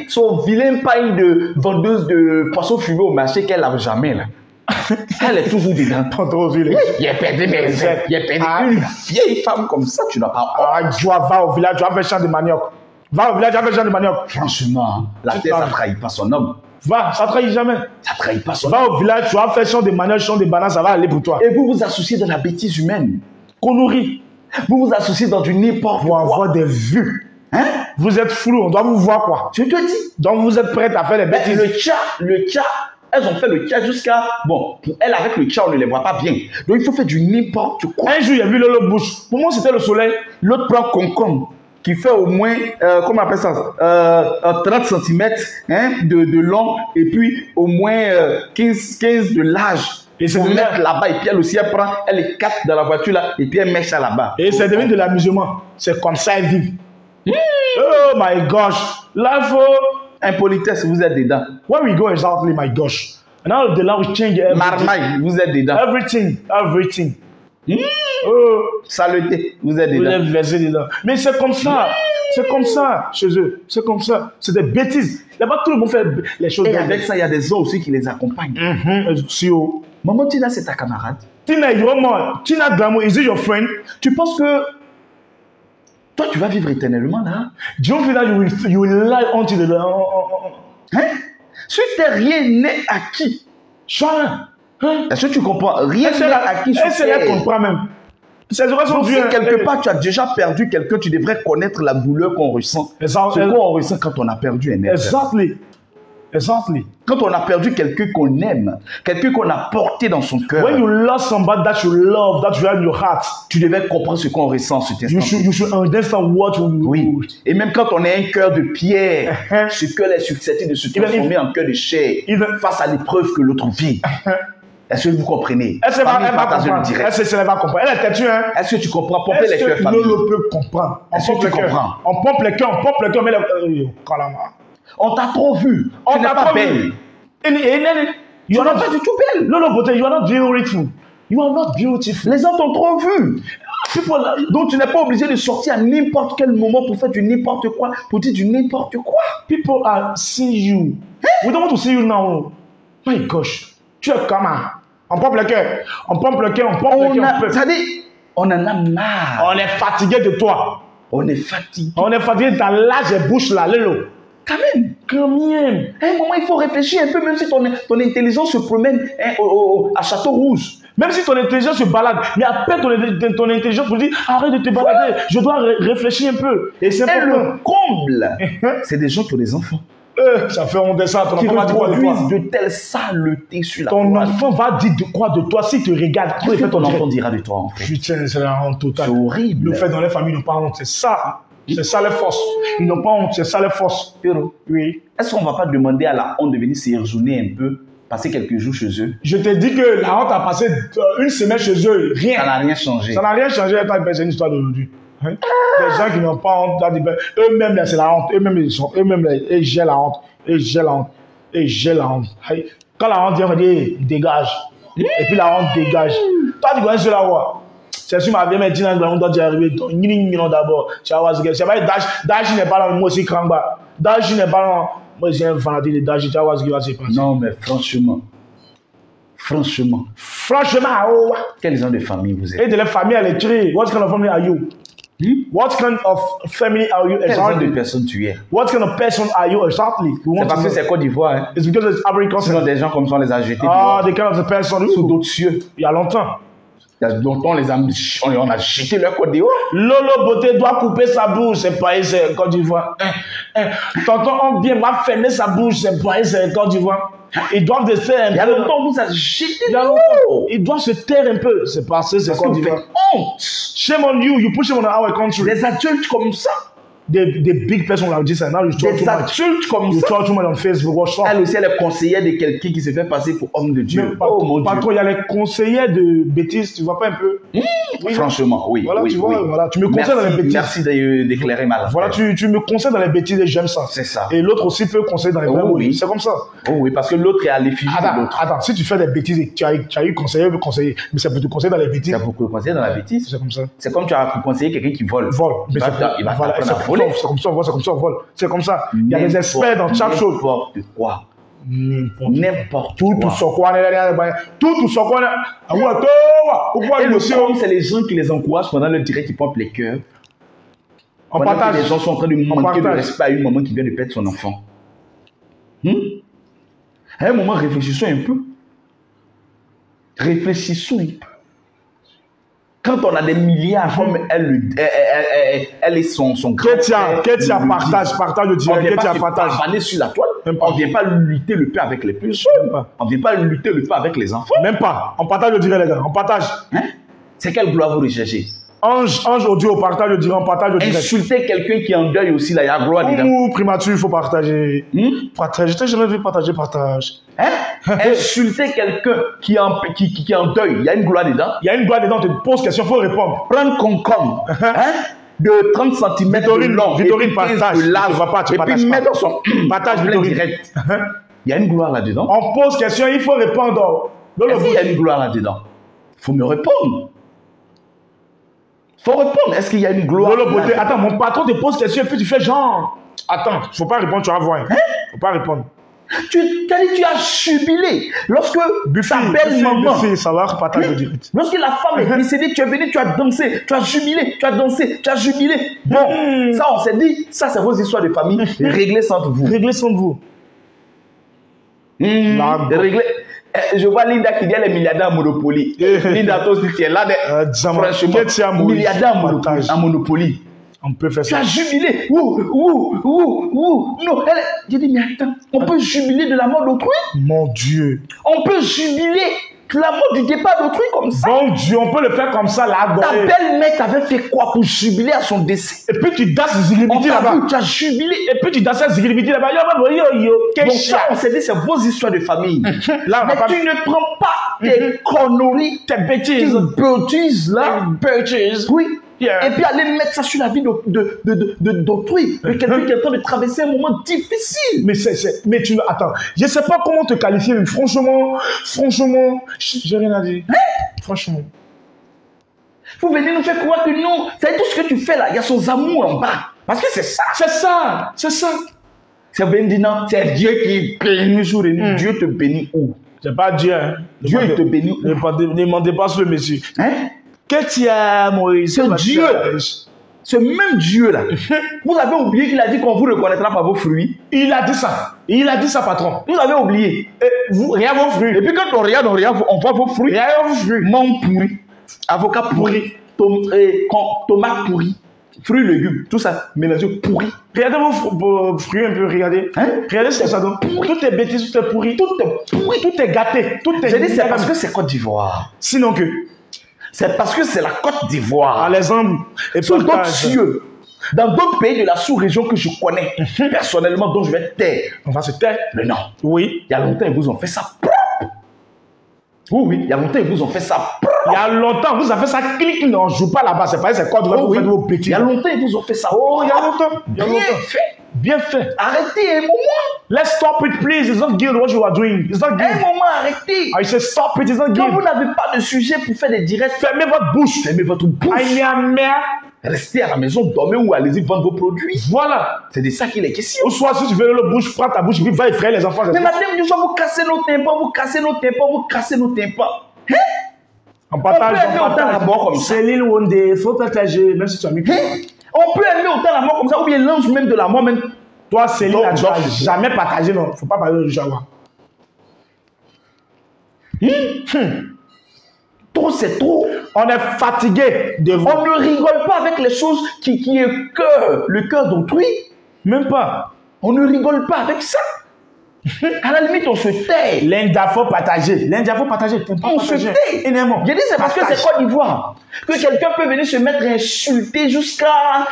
son vilain paille de vendeuse de poissons fumés au marché qu'elle n'a jamais là. Elle est toujours dedans. Il a perdu mes ailes. Il a perdu une vieille femme comme ça, tu n'as pas. Va au village, tu vas faire champ de manioc. Va au village, tu vas faire champ de manioc. Franchement, la terre, ça ne trahit pas son homme. Va, ça ne trahit jamais. Ça ne trahit pas son homme. Va au village, tu vas faire champ de manioc, champ de bananes, ça va aller pour toi. Et vous vous associez dans la bêtise humaine. Connerie. Vous vous associez dans du n'importe quoi. Pour avoir des vues. Hein? Vous êtes flou, on doit vous voir quoi. Je te dis. Donc vous êtes prête à faire les bêtises. Le tcha, elles ont fait le tcha jusqu'à... Bon, pour elle, avec le tcha, on ne les voit pas bien. Donc il faut faire du n'importe quoi. Un jour, il y a vu l'autre bouche. Pour moi, c'était le soleil. L'autre prend concombre, qui fait au moins, comment on appelle ça, 30 cm hein, de long, et puis au moins 15 de large. Et c'est de mettre là-bas, et puis elle aussi, elle prend, elle est 4 dans la voiture là, et puis elle met ça là-bas. Et c'est devenu de l'amusement. C'est comme ça, elle vit. Oh my gosh. Là, il faut... Impolitesse, vous êtes dedans. Where we go exactly, my gosh. And now the law will change everything. Marmaille, vous êtes dedans. Everything. Saleté, vous êtes dedans. Vous êtes versé dedans. Mais c'est comme ça. C'est comme ça chez eux. C'est comme ça. C'est des bêtises. Là-bas, tout le monde fait les choses. Et avec ça, il y a des hommes aussi qui les accompagnent. Maman Tina, c'est ta camarade. Tina, Tina Glamour, is it your friend? Tu penses que toi, tu vas vivre éternellement là? Do you feel that you will lie until the... Hein? Si tu n'es rien n'est acquis. Hein? Est-ce que tu comprends? Rien n'est acquis. Elle comprend même. C'est quelque part, tu as déjà perdu quelqu'un, tu devrais connaître la douleur qu'on ressent. Ce qu'on ressent quand on a perdu un être. Exactly. Quand on a perdu quelqu'un qu'on aime, quelqu'un qu'on a porté dans son cœur. When you lost somebody that you love, that you have in your heart, tu devais comprendre ce qu'on ressent cet instant. You should understand what you... Oui. Et même quand on a un cœur de pierre, ce cœur est susceptible de se transformer en cœur de chair face à l'épreuve que l'autre vit. Est-ce que vous comprenez? Elle va comprendre. Elle est têtue, hein? Est-ce que tu comprends? Pomper les cœurs, famille. Est-ce que peut comprendre? Est-ce que tu comprends? On pompe les cœurs, mais on t'a trop vu. Tu n'es pas belle. Tu n'es pas du tout belle. Non, beauté, you are not beautiful. You are not beautiful. Les gens t'ont trop vu. Donc tu n'es pas obligé de sortir à n'importe quel moment pour faire du n'importe quoi, pour dire du n'importe quoi. People are seeing you. We don't want to see you now. My gosh. Tu es comment? On pompe le cœur. On pompe le cœur. C'est-à-dire, on en a marre. On est fatigué de toi. On est fatigué. On est fatigué de ta large bouche là, Lélo. Quand même. À un moment, il faut réfléchir un peu, même si ton intelligence se promène à Château Rouge. Même si ton intelligence se balade, mais appelle ton intelligence pour dire arrête de te balader, je dois réfléchir un peu. Et c'est le comble. C'est des gens qui ont des enfants. Ça fait honte de ça. Ton enfant va dire quoi de toi? De telle saleté sur la Ton enfant va dire de quoi de toi si tu regardes. Qu'est-ce que ton enfant dira de toi en fait? Putain, c'est la honte totale. C'est horrible. Le fait dans les familles, ils n'ont pas honte. C'est ça. C'est ça les forces. Ils n'ont pas honte. C'est ça les forces. Pero, oui. Est-ce qu'on ne va pas demander à la honte de venir séjourner un peu, passer quelques jours chez eux? Je te dis que la honte a passé une semaine chez eux. Rien. Ça n'a rien changé. Ça n'a rien changé. C'est une histoire d'aujourd'hui. Hein? Des gens qui n'ont pas honte, eux-mêmes, c'est la honte. Eux-mêmes, ils gèrent la honte. Ils gèrent la honte. Quand la honte vient, on dit, dégage. Et puis la honte dégage. Toi, tu connais cela, quoi. C'est sûr, ma vieille m'a dit, on doit arriver. D'abord. C'est pas Dash n'est pas là, moi aussi, Krangba. Dash n'est pas là. Moi, j'ai un fanatique de Dash. Tu vois ce qui va se passer. Non, mais franchement. Oh. Quel genre de famille vous êtes? Et de la famille, elle est créée. What kind of family are you? What kind of family are you exactly? Quel genre de personne tu es? What kind of person are you exactly? C'est parce que c'est Côte d'Ivoire. Hein? It's because it's African. Sinon, des gens comme ça, on les a jetés. Des kind of person. Sous d'autres cieux. Il y a longtemps. Donc on a jeté leur Côte d'Ivoire. Lolo Beauté doit couper sa bouche, c'est pas c'est Côte d'Ivoire. Tonton on bien va fermer sa bouche, c'est pas c'est Côte d'Ivoire. Ils doivent se taire un peu. Il y a longtemps, on vous a jeté. Ils doivent se taire un peu. C'est parce que c'est Côte d'Ivoire. Honte. Shame on you push him on our country. Des adultes comme ça. Des big person like this and now you talk too much. Comme you talk too much on Facebook. Elle aussi, elle est conseillère de quelqu'un qui se fait passer pour homme de Dieu. Patron, il y a les conseillers de bêtises, tu vois pas un peu? Oui, franchement, oui. Voilà, tu vois, voilà. Tu me conseilles dans les bêtises. Merci d'éclairer ma langue. Voilà, tu me conseilles dans les bêtises et j'aime ça. C'est ça. Et l'autre aussi peut conseiller dans les vraies bêtises. C'est comme ça. Oh oui, parce que l'autre est à l'effigie de l'autre. Attends, si tu fais des bêtises et tu as eu conseiller, mais ça peut te conseiller dans les bêtises. Ça peut te conseiller dans la bêtise. C'est comme ça. C'est comme tu as conseillé quelqu'un qui vole. Il va t'apprendre à voler. C'est comme ça, on voit. C'est comme ça. Il y a des experts dans chaque chose. N'importe quoi. N'importe tout quoi. ce qu'on a, tout ce qu'on a. Et le problème, c'est les gens qui les encouragent pendant le direct qui pompent les cœurs. On partage. Les gens sont en train de manquer de respect à une maman qui vient de perdre son enfant. À un moment, réfléchissons un peu. Réfléchissons un peu. Quand on a des milliards, comme elle et son grand-père. Ketia, partage le direct. Ketia, partage. Sur la toile. On ne vient pas lutter le paix avec les plus jeunes. On ne vient pas lutter le paix avec les enfants. Même pas. On partage le direct, les gars. On partage. C'est quelle gloire vous recherchez? Ange audio, partage le direct, on partage le direct. Insulter quelqu'un qui est en deuil aussi, là, il y a gloire dedans. Ouh, primature, il faut partager. Partage, je t'ai jamais vu partager, partage. Insulter quelqu'un qui est en deuil, il y a une gloire dedans. Il y a une gloire dedans, tu te poses question, il faut répondre. Prendre concombre, de 30 cm de long, Victorine, partage. de large, et puis mettre dans son partage, Victorine. Direct. Il y a une gloire là-dedans. On pose question, il faut répondre. Est-ce qu'il y a une gloire là-dedans? Il faut me répondre. Faut répondre. Est-ce qu'il y a une gloire? Attends, mon patron te pose question et puis tu fais genre. Attends, faut pas répondre, tu vas voir. Faut pas répondre. Tu as jubilé. Lorsque ta belle maman. Lorsque la femme est décédée, tu es venu, tu as dansé, tu as jubilé, tu as dansé, tu as jubilé. Bon, ça on s'est dit, ça c'est vos histoires de famille. Réglez sans vous. Réglez sans vous. Réglez. Je vois Linda qui dit elle est milliardaire à Monopoly. Linda, toi aussi, tu es là. Franchement, milliardaire à Monopoly. On peut faire ça. Tu as jubilé. Non, j'ai dit, mais attends, on peut jubiler de la mort d'autrui? Mon Dieu. On peut jubiler de la mort du départ d'autrui comme ça? Mon Dieu, on peut le faire comme ça là. Ta belle-mère t'avait fait quoi pour jubiler à son décès? Et puis tu danses Zigilimiti là-bas. Tu as jubilé. Et puis tu danses Zigilimiti là-bas. Bon, ça, on s'est dit, c'est vos histoires de famille. Là, mais tu ne prends pas tes conneries, tes bêtises là. Oui. Et puis aller mettre ça sur la vie d'autrui. Mais quelqu'un qui est en train de traverser un moment difficile. Mais tu attends, je ne sais pas comment te qualifier, mais franchement, j'ai rien à dire. Franchement. Vous venez nous faire croire que non. C'est tout ce que tu fais là. Il y a son amour en bas. Parce que c'est ça. C'est bien dit non. C'est Dieu qui bénit jour et nuit. Dieu te bénit où? C'est pas Dieu. Hein. Dieu te bénit où? Ne demandez pas ce monsieur. Qu'est-ce qu'il y a, Moïse? C'est Dieu. Ce même Dieu-là. Vous avez oublié qu'il a dit qu'on vous reconnaîtra par vos fruits. Il a dit ça. Il a dit ça, patron. Vous avez oublié. Vous, regarde vos fruits. Et puis quand on regarde, on voit vos fruits. Regarde vos fruits. Menthe pourri, avocat pourri, tomate pourri, fruits, légumes, tout ça mélangé pourri. Regardez vos fruits un peu, regardez. Regardez ce que ça donne. Tout est bêtise, tout est pourri. Tout est gâté. J'ai dit c'est parce que c'est Côte d'Ivoire. Sinon que. C'est parce que c'est la Côte d'Ivoire. Alexandre. Et sous d'autres cieux, dans d'autres pays de la sous-région que je connais, personnellement, dont je vais taire. On va se taire. Mais non. Oui. Il y a longtemps, ils vous ont fait ça. Oui, il y a longtemps, ils vous ont fait ça. Il y a longtemps, vous avez fait ça. Clic, non, je ne joue pas là-bas. C'est pas c'est quoi de vous faites vos bêtises. Il y a longtemps, ils vous ont fait ça. Oh, il y a longtemps. Bien fait. Bien fait. Arrêtez un moment. Let's stop it, please. It's not good what you are doing. It's not good. Un moment, arrêtez. I say stop it. It's not good. Quand vous n'avez pas de sujet pour faire des directs, fermez votre bouche. Fermez votre bouche. Restez à la maison, dormez ou allez-y vendre vos produits. Voilà. C'est de ça qu'il est question. Ou soit si tu veux le bouche, prends ta bouche et puis va effrayer les enfants. Mais madame, nous allons vous casser nos tympans, vous casser nos tympans, vous casser nos tympans. On partage, on peut aimer autant la mort comme ça. Céline Wondé, il faut partager, même si tu as mis. On peut aimer autant la mort comme ça, ou bien l'ange même de la mort, même. Toi, Céline, tu n'as jamais partagé, non. Il ne faut pas parler de Jawa. Trop, c'est trop. On est fatigué de vous. On ne rigole pas avec les choses qui est cœur, le cœur d'autrui. Même pas. On ne rigole pas avec ça. À la limite, on se tait. L'Inde, faut partager. On se tait. J'ai dit, c'est parce que c'est Côte d'Ivoire. Que quelqu'un peut venir se mettre à insulter jusqu'à.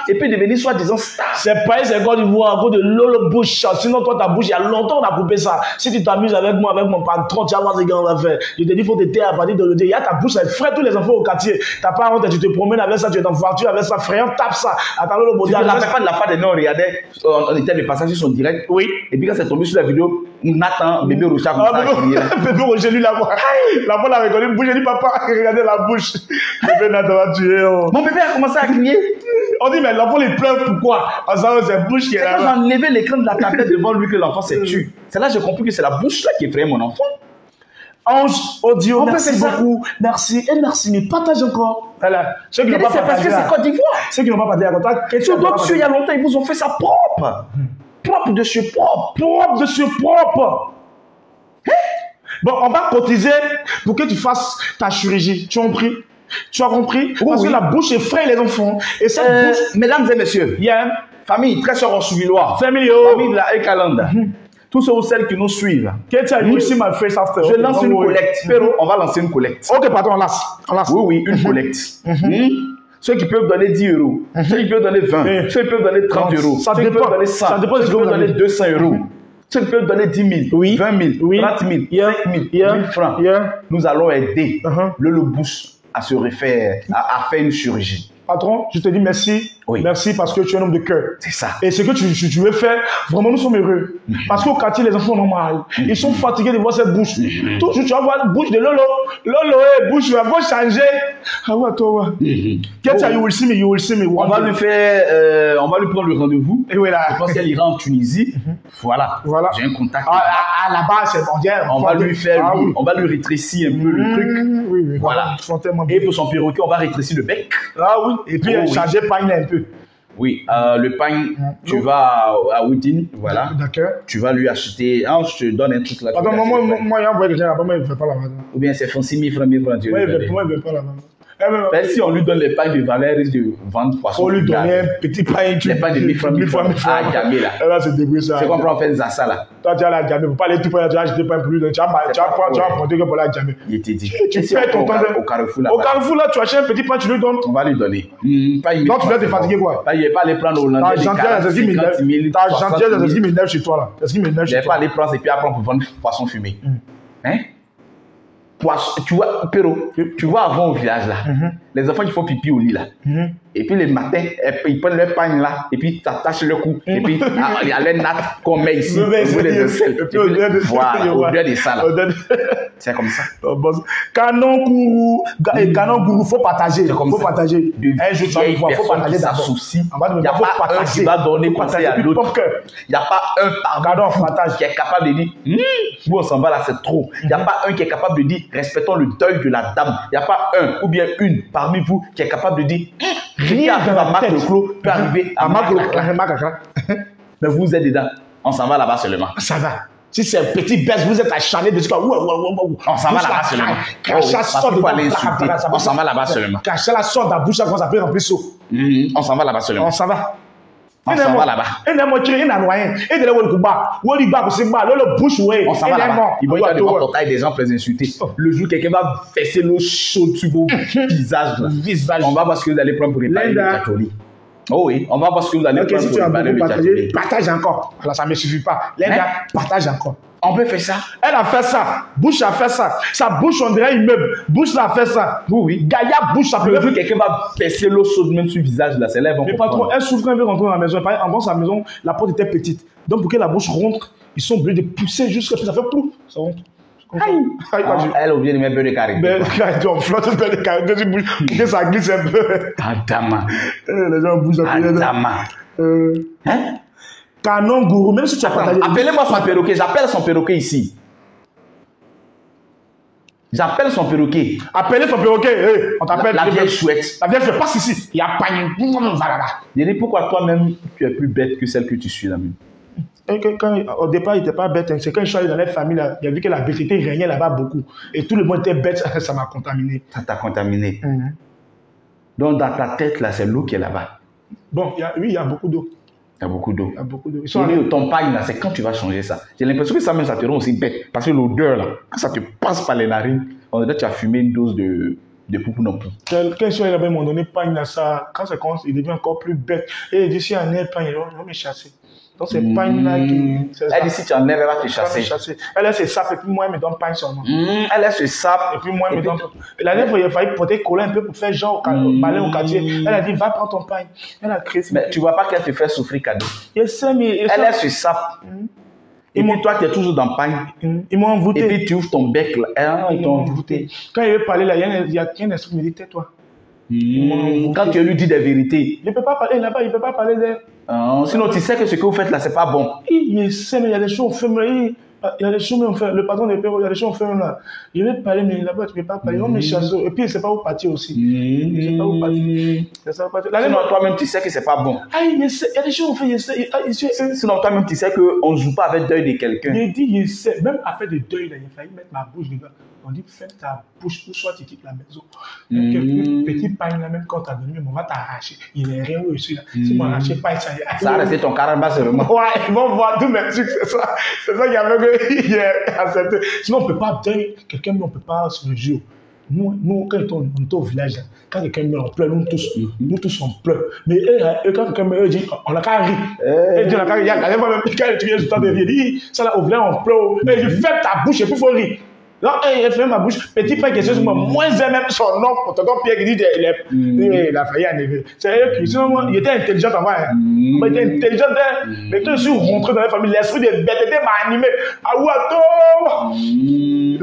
Et puis devenir soi-disant star. C'est pas c'est Côte d'Ivoire à cause de Lolo Bouche. Sinon, toi, ta bouche, il y a longtemps, on a coupé ça. Si tu t'amuses avec moi, avec mon patron, tu vas voir ce qu'on va faire. Je te dis, il faut te taire à partir de l'autre. Il y a ta bouche, elle frais tous les enfants au quartier. T'as pas honte, tu te promènes avec ça, tu es en voiture avec ça, frère, tape ça. Attends, le modèle. Tu ne rappelles pas de la part des noms, on regardait, on était de passage sur son direct. Oui. Et puis quand c'est tombé sur la vidéo, Nathan, bébé Rocher, comme ça. Bébé Rocher, lui, la voix. La voix l'a reconnu, bouge, j'ai dit, papa, regardez la bouche. Bébé Nathan va tuer. Mon bébé a commencé à crier. On dit, mais l'enfant, il pleure pourquoi? En disant, c'est bouche qui est là. C'est quand j'ai enlevé l'écran de la tablette devant lui que l'enfant s'est tué. C'est là que j'ai compris que c'est la bouche là qui effraie mon enfant. Ange audio, On peut merci faire ça. beaucoup. Merci. Et merci, mais partage encore. Voilà. Ceux qui n'ont pas C'est parce partagé. que c'est Côte d'Ivoire. Ceux qui n'ont pas partagé à toi, Tu dois dessus il y a longtemps, ils vous ont fait ça propre. Propre dessus, propre. propre dessus propre. Bon, on va cotiser pour que tu fasses ta chirurgie. Tu as compris? Tu as compris? Parce que la bouche effraie les enfants. Et cette bouche. Mesdames et messieurs, famille très chère au Suvillois, famille de la Ekalanda, tous ceux ou celles qui nous suivent, je lance une collecte. Pero, on va lancer une collecte. Ok, pardon, on lance. Oui, une collecte. Ceux qui peuvent donner 10 euros, ceux qui peuvent donner 20, ceux qui peuvent donner 30 euros, ceux qui peuvent donner 100, ceux qui peuvent donner 200 euros, ceux qui peuvent donner 10 000, 20 000, 30 000, 5 000, 1000 francs. Nous allons aider le bouche à se refaire, à faire une chirurgie. Patron, je te dis merci. Oui. Merci parce que tu es un homme de cœur. C'est ça. Et ce que tu veux faire, vraiment, nous sommes heureux. Parce qu'au quartier, les enfants ont mal. Ils sont fatigués de voir cette bouche. Toujours, tu vas voir une bouche de Lolo. Lolo, bouche, tu vas changer. Ah ouais, toi, ouais. You will see me. On va lui faire, on va lui prendre le rendez-vous. Et voilà. Je pense qu'elle ira en Tunisie. Voilà. J'ai un contact. Là-bas, c'est mondial. On va lui faire, on va lui rétrécir un peu le truc. Oui. Voilà. Et pour son perroquet, on va rétrécir le bec. Ah oui. Et puis, changer pain un peu. Oui, le pain, tu vas à Woodin, voilà. D'accord. Tu vas lui acheter. Ah, je te donne un truc là. Attends, moi, il y a un quelqu'un là-bas, moi, il ne fait pas la vente. Ou bien c'est 6 000 francs, 1000 francs. Moi, il ne fait pas la vente. Ben, si on lui donne les pains de valeur, il risque de vendre poisson. On lui donne un petit pain. Les pains de 1000 francs, 1000 francs. Ah, Gamé là. Là, c'est débrouillé ça. C'est comme on fait ça là. Toi, tu as la Gamé. Faut pas aller tout près, tu as acheté pain plus. Tu as apporté que pour la Gamé. Il était dit. Tu fais ton temps au Carrefour là. Au Carrefour là, tu achètes un petit pain, tu lui donnes. On va lui donner. Donc, tu dois te fatiguer quoi? Il n'est pas aller prendre au Hollandais. Ta gentillesse, c'est ce qui m'énerve chez toi là. C'est ce qui m'énerve chez toi. Il n'est pas aller prendre et puis après on peut vendre poisson fumé. Hein? Poisson, tu vois, Pero, tu vois avant au village là, les enfants qui font pipi au lit là, et puis le matin, ils prennent leur pagne là, et puis t'attaches le cou, et puis il y a les nattes qu'on met ici, au bout des aisselles, et puis voilà, au lieu de ça là. C'est comme ça. Canon gourou, faut partager. Faut partager. Un jeu de faut partager ça souci. Il n'y a faut pas un qui va donner conseil à l'autre. Il n'y a pas un parmi qui est capable de dire, nous on s'en va là, c'est trop. Il n'y a pas un qui est capable de dire, respectons le deuil de la dame. Il n'y a pas un ou bien une parmi vous qui est capable de dire, rien qui arrive à Marc Leclos peut arriver à Marc Leclos. Mais vous êtes dedans. On s'en va là-bas seulement. Ça va. Si c'est un petit baisse, vous êtes acharné dessus. On s'en va là-bas seulement. On s'en va là-bas seulement. Cacher la sorte de la bouche quand ça peut remplir saut. On s'en va là-bas seulement. On s'en va. On s'en va là-bas. On s'en va là-bas. Ils vont y avoir des portails des gens pour les insulter. Le jour quelqu'un va fesser l'eau chaude sur vos visages. On va voir ce que vous allez prendre pour réparer le catholique. Oh oui, on va voir ce que vous allez prendre pour réparer le catholique. Partage encore. Alors ça ne me suffit pas. Linda, partage encore. On peut faire ça. Elle a fait ça. Bouche a fait ça. Sa bouche, on dirait immeuble. Bouche a fait ça. Oui. Gaïa, bouche, ça peut. Le jour quelqu'un va fesser l'eau chaude même sur le visage là, c'est là. Mais patron, elle souffre quand elle veut rentrer dans la maison. En bas, sa maison, la porte était petite. Donc pour que la bouche rentre, ils sont obligés de pousser jusqu'à ce que ça fait plou. Ça rentre. Elle est obligée de mettre beurre de carré. Beurre de carré, on flotte un beurre de carré pour que ça glisse un peu. Adama. Les gens bougent à pied. Adama. Hein? Canon gourou, même si tu as partagé. Appelez-moi son perroquet, j'appelle son perroquet ici. J'appelle son perroquet. Appelez son perroquet. Hey, on t'appelle. La vieille chouette. La vieille chouette, passe ici. Il y a panier. Je dis pourquoi toi-même tu es plus bête que celle que tu suis là même. Au départ, il n'était pas bête. C'est quand je suis allé dans la famille, là, il a vu que la bêtité régnait là-bas beaucoup. Et tout le monde était bête, ça m'a contaminé. Ça t'a contaminé. Donc dans ta tête, là, c'est l'eau qui est là-bas. Bon, oui, il y a beaucoup d'eau. Il y a beaucoup d'eau. Il y a beaucoup d'eau. Ton pagne, là, c'est quand tu vas changer ça. J'ai l'impression que ça même, ça te rend aussi bête. Parce que l'odeur, là, quand ça te passe par les narines, on dirait que tu as fumé une dose de poupou non plus. Quelqu'un sur il m'ont donné pagne à ça. Quand ça commence, il devient encore plus bête. Et il dit, si un air pagne, il va me chasser. Donc c'est pagne là qui. Elle dit, si tu enlèves, elle va te chasser. Elle a ses sapes et puis moi, elle me donne pagne seulement. Elle a ses sapes. Et puis moi, elle me donne. La dernière fois, il a failli porter coller un peu pour faire genre balai au quartier. Elle a dit, va prendre ton pagne. Elle a créé. Mais tu vois pas qu'elle te fait souffrir cadeau. Elle a ses sapes. Et puis toi, tu es toujours dans le pagne. Ils m'ont envoûté. Et puis tu ouvres ton bec là. Ils t'ont envoûté. Quand il veut parler là, il y a un esprit qui me dit, tais-toi. Quand tu lui dis des vérités. Il ne peut pas parler là-bas, il ne peut pas parler d'elle. Sinon, tu sais que ce que vous faites là, c'est pas bon. Il sait, mais il y a des choses, on fait, il y a des choses, on fait. Le patron des perros, il y a des choses, on fait là. Je vais parler, mais là-bas, tu ne peux pas parler. On me chasse. Et puis, il ne sait pas où partir aussi. Il ne sait pas où partir. Sinon, toi-même, tu sais que c'est pas bon. Il sait, il y a des choses, on fait, il sait. Sinon, toi-même, tu sais qu'on ne joue pas avec deuil de quelqu'un. Il dit, il sait. Même après le deuil, là, il a failli mettre ma bouche dedans. On dit, ferme ta bouche ou soit tu quittes la maison. Quelques petits pains là, même quand tu as donné, on va t'arracher. Il n'est rien reçu là. Si moi, arraché pas, ça y est. Ça a resté ton caramba seulement. Ouais, ils vont voir tous mes trucs, c'est ça. C'est ça qu'il y avait accepté. Sinon, on ne peut pas donner quelqu'un, on ne peut pas se le jour. Nous, quand on est au village, quand quelqu'un meurt, on pleure, nous tous on pleure. Mais eux, quand quelqu'un meurt, on a qu'à rire. Et Dieu, on a qu'à rire. Il y a même quand tu viens du temps de rire, il dit, ça là, au village, on pleure. Et je ferme ta bouche et puis il faut rire. Non, il fait ma bouche. Petit pain qui est moins même son nom, pour ton Pierre qui dit il a failli enlever. C'est eux qui, sinon, il était intelligent avant. Il était intelligent, mais quand je suis rentré dans la famille, l'esprit de bêteté m'a animé. Aouato!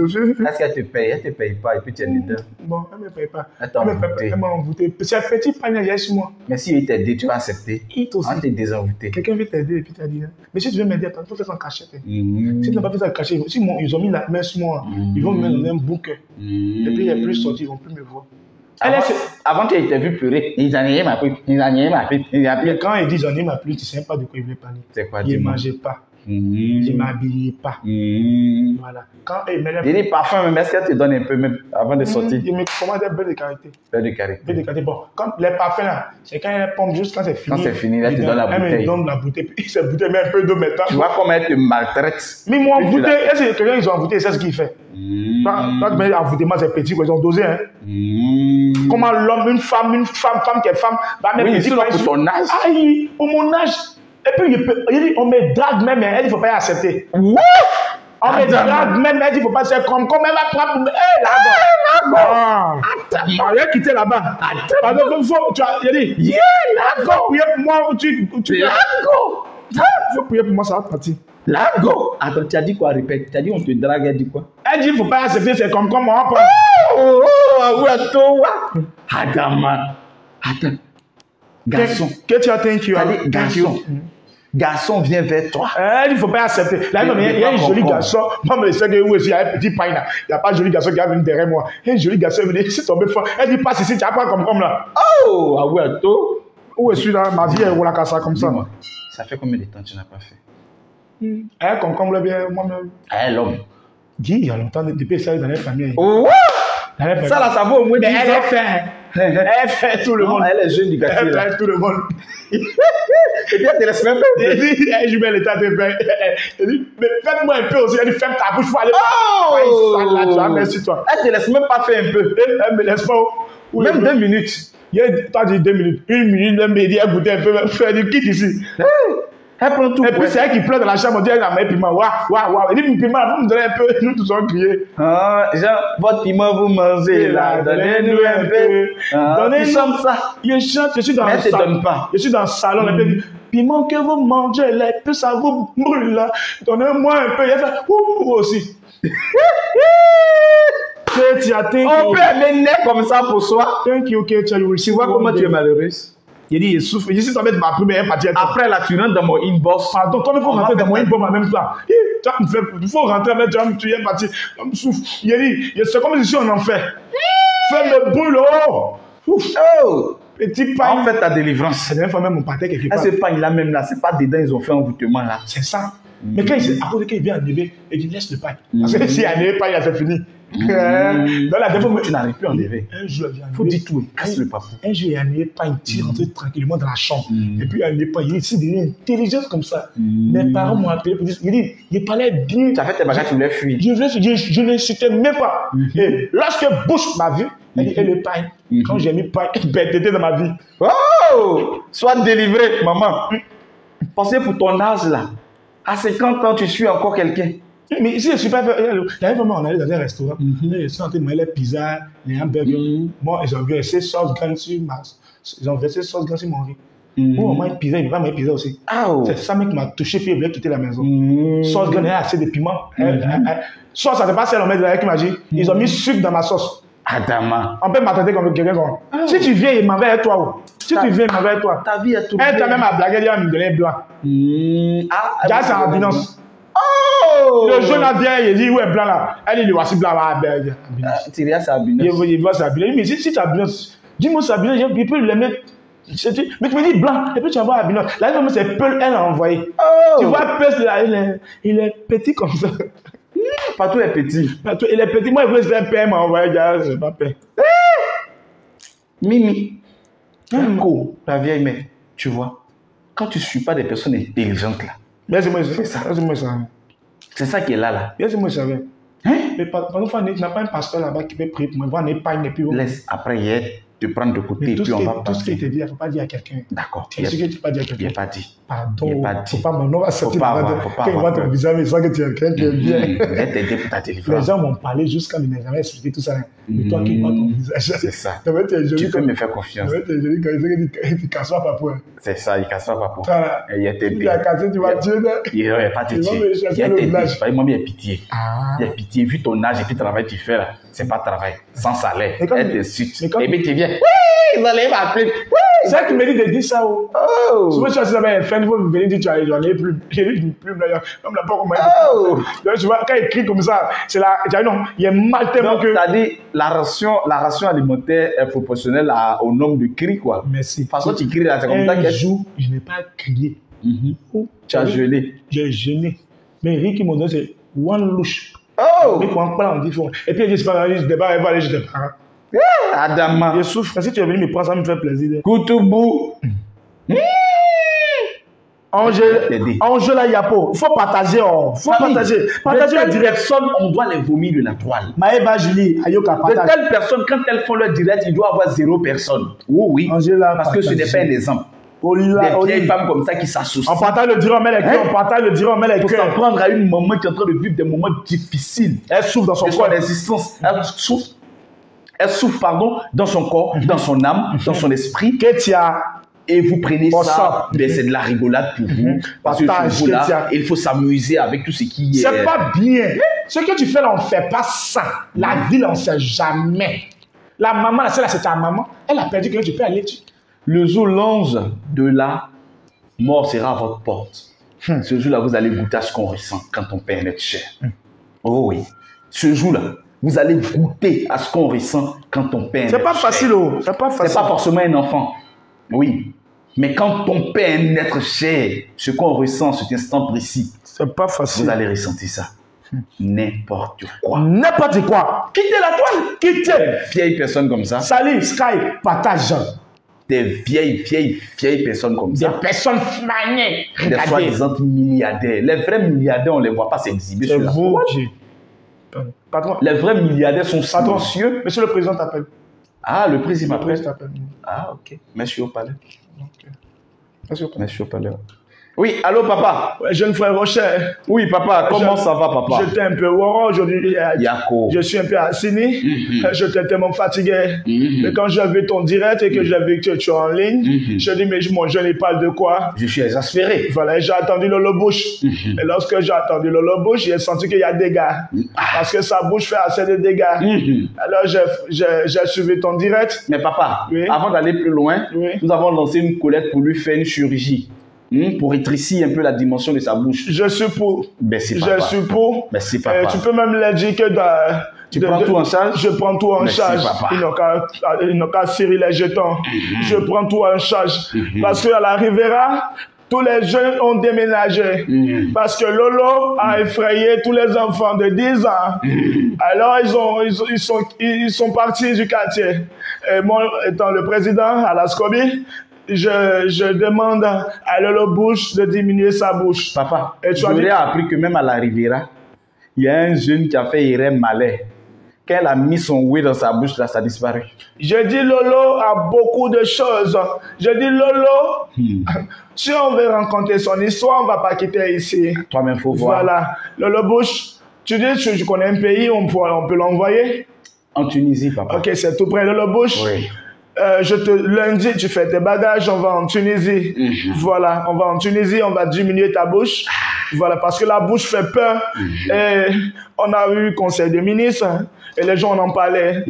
Est-ce qu'elle te paye? Elle te paye pas et puis tu es dedans. Bon, elle ne me paye pas. Attends, elle m'a envoûté. C'est un petit pain, il y a sur moi. Mais si il t'aide, tu vas accepter. On t'est désenvoûté. Quelqu'un veut t'aider et puis tu as dit, mais si tu veux m'aider, il faut faire ça en cachette. Si tu n'as pas fait ça en cachette, si ils ont mis la main sur moi, ils vont me mettre dans un bouquet. Et puis il n'y a plus sorti, ils ne vont plus me voir. Avant tu étais vu pleurer, ils en avaient ma pris. Quand il dit j'en ai ma pris, tu ne sais pas de quoi il voulait parler. C'est quoi? Il ne mangeait pas. Je ne m'habillais pas. Voilà. Quand il dit parfum, mais est-ce qu'elle te donne un peu même avant de sortir? Il me commande un peu de caractère. Peu de caractère. Bon, quand les parfums là, c'est quand elle pompe juste quand c'est fini. Quand c'est fini, là, tu donnes la bouteille. Elle me donne la bouteille, puis cette bouteille met un peu d'eau maintenant. Tu vois comment elle te maltraite. Mais moi, en bouteille, est-ce que quelqu'un ils ont envoûté, c'est ce qu'il fait. Quand tu mets envoûtement, c'est petit, ils ont dosé. Hein. Comment l'homme, une femme qui est femme, va mettre petit pain pour ton âge. Aïe, pour mon âge. Et puis, il dit, on me drague même, elle dit, il ne faut pas y accepter. On me drague même, elle dit, il ne faut pas se comme elle va prendre. Hé, là-bas. Attends, il a quitté là-bas. Attends, tu as dit, il faut prier pour moi. Il faut prier pour moi, ça va partir. Lago. Attends, tu as dit quoi? Répète. Tu as dit, on te drague, elle dit quoi? Elle dit, il ne faut pas y accepter, c'est comme on va prendre. Attends. Garçon. Qu'est-ce que tu as dit? Garçon. Garçon vient vers toi. Il ne faut pas accepter. Là, il y a un joli garçon. Moi, je sais que il y a un petit pain là. Il n'y a pas de joli garçon qui va venir derrière moi. Un joli garçon vient ici tomber fort. Elle dit, passe ici, tu as pas comme là. Oh, ah ouais, toi. Où est-ce que là? Ma vie est où la casse comme ça? Ça fait combien de temps que tu n'as pas fait? Comme le bien moi-même. L'homme. Dis, il y a longtemps, depuis ça, dans les familles. Ça là, ça vaut au moins 10 ans. Elle fait tout le monde. Elle est jeune du quartier. Elle fait tout le monde. Et puis elle te laisse même pas. Elle dit, je mets l'état de faire. Elle dit, mais faites-moi un peu aussi. Elle dit, ferme ta bouche, il faut aller. Oh! Merci toi. Elle te laisse même pas faire un peu. Elle me laisse pas. Même 2 minutes. T'as dit 2 minutes. 1 minute, elle me dit, elle goûtait un peu. Elle dit, quitte ici. Elle prend tout. Et puis c'est elle qui pleure dans la chambre, on dit elle a mis piment. Waouh. Elle dit, piment, vous me donnez un peu. Nous tous on crié. Genre, votre piment, vous mangez là. Donnez-nous un peu. Donnez-nous ça. Je chante, je suis dans le salon. Je suis dans le salon. Elle dit, piment que vous mangez là, et puis ça vous brûle là. Donnez-moi un peu. Elle fait, ouh aussi. On peut amener comme ça pour soi. Thank you, okay, tu vois comment tu es malheureuse. Il dit, il souffre. Je suis tombé de ma première partie. Après là, tu rentres dans mon inbox. Pardon, toi, il faut rentrer dans mon inbox en même temps. Il faut rentrer, mais tu es parti. Je souffre. Il dit, c'est comme si je suis en enfer. Fais me brûle. Oh! Petit pain. En fait, ta délivrance. C'est la dernière fois même mon pâté quelque part. Ce pain là même là, c'est pas dedans, ils ont fait un envoûtement là. C'est ça. Mais quand il vient enlever, il dit laisse le pain. Parce que s'il enlève pas, c'est fini. Dans la défaut, tu n'arrives plus à enlever. Un jour, il faut dire tout, casse le papou. Un jour, il enlève pas, il tire rentré tranquillement dans la chambre. Et puis il enlève pas, il est ici devenu intelligent comme ça. Mes parents m'ont appelé pour dire, il parlait bien. Tu as fait tes bagages, tu voulais fuir. Je ne citais même pas. Et lorsque Bush m'a vu, elle dit, et le pain. Quand j'ai mis pain, bêteté dans ma vie. Oh! Sois délivré, maman. Pensez pour ton âge là. À 50 ans, tu suis encore quelqu'un. Mais ici, je suis pas. L'année fois, on allait dans un restaurant. Ils sont en train de manger les pizzas, les hamburgers. Moi, ils ont versé sauce graine sur ma. Ils ont versé sauce graine sur mon riz. Moi, on mange pizza, il va manger pizza aussi. C'est ça, mec, qui m'a touché, puis il voulait quitter la maison. Sauce graine, il y a assez de piment. Sauce, ça ne fait pas celle qu'on met dans la qui m'a dit. Ils ont mis sucre dans ma sauce. Adama. On peut m'attendre comme quelqu'un. Si tu viens, il m'en va avec toi. Oh. Si tu viens, il m'en va avec toi. Ta vie est tout. Elle t'a même à blaguer, il va me donner blanc. Gars, c'est en binance. Oh! Le jeune là vient, il dit, où est blanc là? Elle dit, voici blanc là. Tyria, c'est à binance. Il va s'habiller. Mais si tu as binance, dis-moi s'habiller, il peut le mettre. Mais tu me dis blanc, et puis tu vas voir à binance. Là, c'est Peul, elle a envoyé. Tu vois, Peul, il est petit comme ça. Partout est petit. Partout, il est petit. Moi, je voulais faire père, m'a envoyé, gars, c'est pas père. Mimi. D'accord, la vieille mère, tu vois, quand tu ne suis pas des personnes intelligentes là. Laisse-moi ça. Laisse-moi ça. C'est ça qui est là. Laisse-moi ça. Hein? Mais parfois, il n'y a pas un pasteur là-bas qui peut prier pour moi. Il va en épargne et puis. Laisse, après, hier, te prendre de côté et puis on va passer. Tout ce qu'il te dit, il ne faut pas dire à quelqu'un. D'accord. C'est ce que tu ne peux pas dire à quelqu'un. Il n'est pas dit. Pardon. Il n'est pas dit. Faut pas, mon nom va sortir. Faut pas. Quand il voit ton visage, il sent que tu es quelqu'un qui est bien. Il va t'aider pour ta délivrance. Les gens m'ont parlé jusqu'à mais jamais expliqué tout ça. Mais toi qui vois ton visage. C'est ça. Tu peux me faire confiance. Tu es joli quand il ne casse pas pour. C'est ça, il ne casse pas pour. Il a cassé, tu vas tuer. Il n'a pas te tuer. Il m'a mis pitié. Il a pitié. Vu ton âge et puis le travail que tu fais là, c'est pas travail. Sans salaire. Elle te suite. Et puis tu viens. Oui, vous allez m'appeler. Oui. C'est ça qui me dit de dire ça. Oh. Souvent, tu as un fan, vous venez dire tu n'en as plus. J'ai une plume d'ailleurs. Comme la porte, comment tu vois, quand il écrit comme ça, c'est là. Non, il est mal tellement que. C'est-à-dire, la ration alimentaire est proportionnelle au nombre de cris, quoi. Merci. De toute façon, tu cries là, c'est comme ça qu'elle joue. Je n'ai pas crié. Tu as gelé. J'ai gelé. Mais Ricky m'a dit, c'est one louche. Oh! Mais quand on parle, on dit fort. Et puis, il dit, c'est pas grave, je débarque, elle va aller, je débarque. Adama. Je souffre. Si tu es venu me prendre, ça me fait plaisir. Koutoubou. Enjeu là, Yapo. Il faut partager. Faut partager. Partager les directions, on doit les vomir de la toile. Maëva Julie, Ayoka, partage. De telles personnes, quand elles font leur direct, il doit y avoir 0 personne. Oui. Angela, parce que ce n'est pas un exemple. Des vieilles femmes comme ça qui s'associent. On partage le dirham, on met les cœurs. On partage le dirham, on met les cœurs. Pour s'en prendre à une maman qui est en train de vivre des moments difficiles. Elle souffre dans son corps. L'existence. Elle souffre, dans son corps, dans son âme, dans son esprit. Et vous prenez ça, c'est de la rigolade pour vous. Parce que ce là, il faut s'amuser avec tout ce qui est. C'est pas bien. Ce que tu fais là, on ne fait pas ça. La vie, on ne sait jamais. La maman, celle-là, c'est ta maman. Elle a perdu quelqu'un, tu peux aller. Le jour l'ange de la mort sera à votre porte. Ce jour-là, vous allez goûter à ce qu'on ressent quand on perd notre chair. Oh oui. Ce jour-là, vous allez goûter à ce qu'on ressent quand on perd. C'est pas facile, oh. C'est pas facile. C'est pas forcément un enfant. Oui. Mais quand on perd un être cher, ce qu'on ressent, cet instant précis, c'est pas facile. Vous allez ressentir ça. N'importe quoi. N'importe quoi. Quittez la toile. Quittez. Des vieilles personnes comme ça. Salut, Sky, partage. Des vieilles personnes comme ça. Des personnes maniées. Des soi-disant milliardaires. Les vrais milliardaires, on ne les voit pas s'exhiber sur la toile. Patron. Les vrais milliardaires sont silencieux. Monsieur le président t'appelle. Ah, le président m'appelle. Ah, ok. Merci au palais. Okay. Merci au palais. Oui, allô papa. Ouais, jeune frère Rocher. Oui papa, comment ça va papa? J'étais un peu woro aujourd'hui. Yako. Je suis un peu assigné. J'étais tellement fatigué. Mais quand j'ai vu ton direct et que j'ai vu que tu es en ligne, je dis mais mon jeune il parle de quoi? Je suis exaspéré. Voilà, j'ai attendu Lolo Bush. Et lorsque j'ai attendu Lolo Bush, j'ai senti qu'il y a des dégâts. Parce que sa bouche fait assez de dégâts. Alors j'ai suivi ton direct. Mais papa, avant d'aller plus loin, nous avons lancé une collecte pour lui faire une chirurgie. Pour rétrécir un peu la dimension de sa bouche. Je suis pour. Merci papa. Je suis pour. Merci papa. Tu peux même leur dire que tu prends tout en charge. Je prends tout en charge. Ils n'ont qu'à serrer les jetons. Je prends tout en charge. Parce qu'à la Rivera, tous les jeunes ont déménagé. Parce que Lolo a effrayé tous les enfants de 10 ans. Alors ils sont partis du quartier. Et moi, étant le président à la SCOBI, je demande à Lolo Bush de diminuer sa bouche. Papa, j'aurais appris que même à la Riviera, il y a un jeune qui a fait Irène Malais. Quand elle a mis son oui dans sa bouche, là, ça a disparu. Je dis Lolo a beaucoup de choses. Je dis Lolo, si on veut rencontrer son histoire, on ne va pas quitter ici. Toi-même, il faut voir. Voilà. Lolo Bush, tu dis que je connais un pays, on peut l'envoyer? En Tunisie, papa. Ok, c'est tout près. Lolo Bush. Oui. lundi, tu fais tes bagages, on va en Tunisie. Voilà, on va en Tunisie, on va diminuer ta bouche. Voilà, parce que la bouche fait peur. Et on a eu conseil de ministre et les gens en parlaient.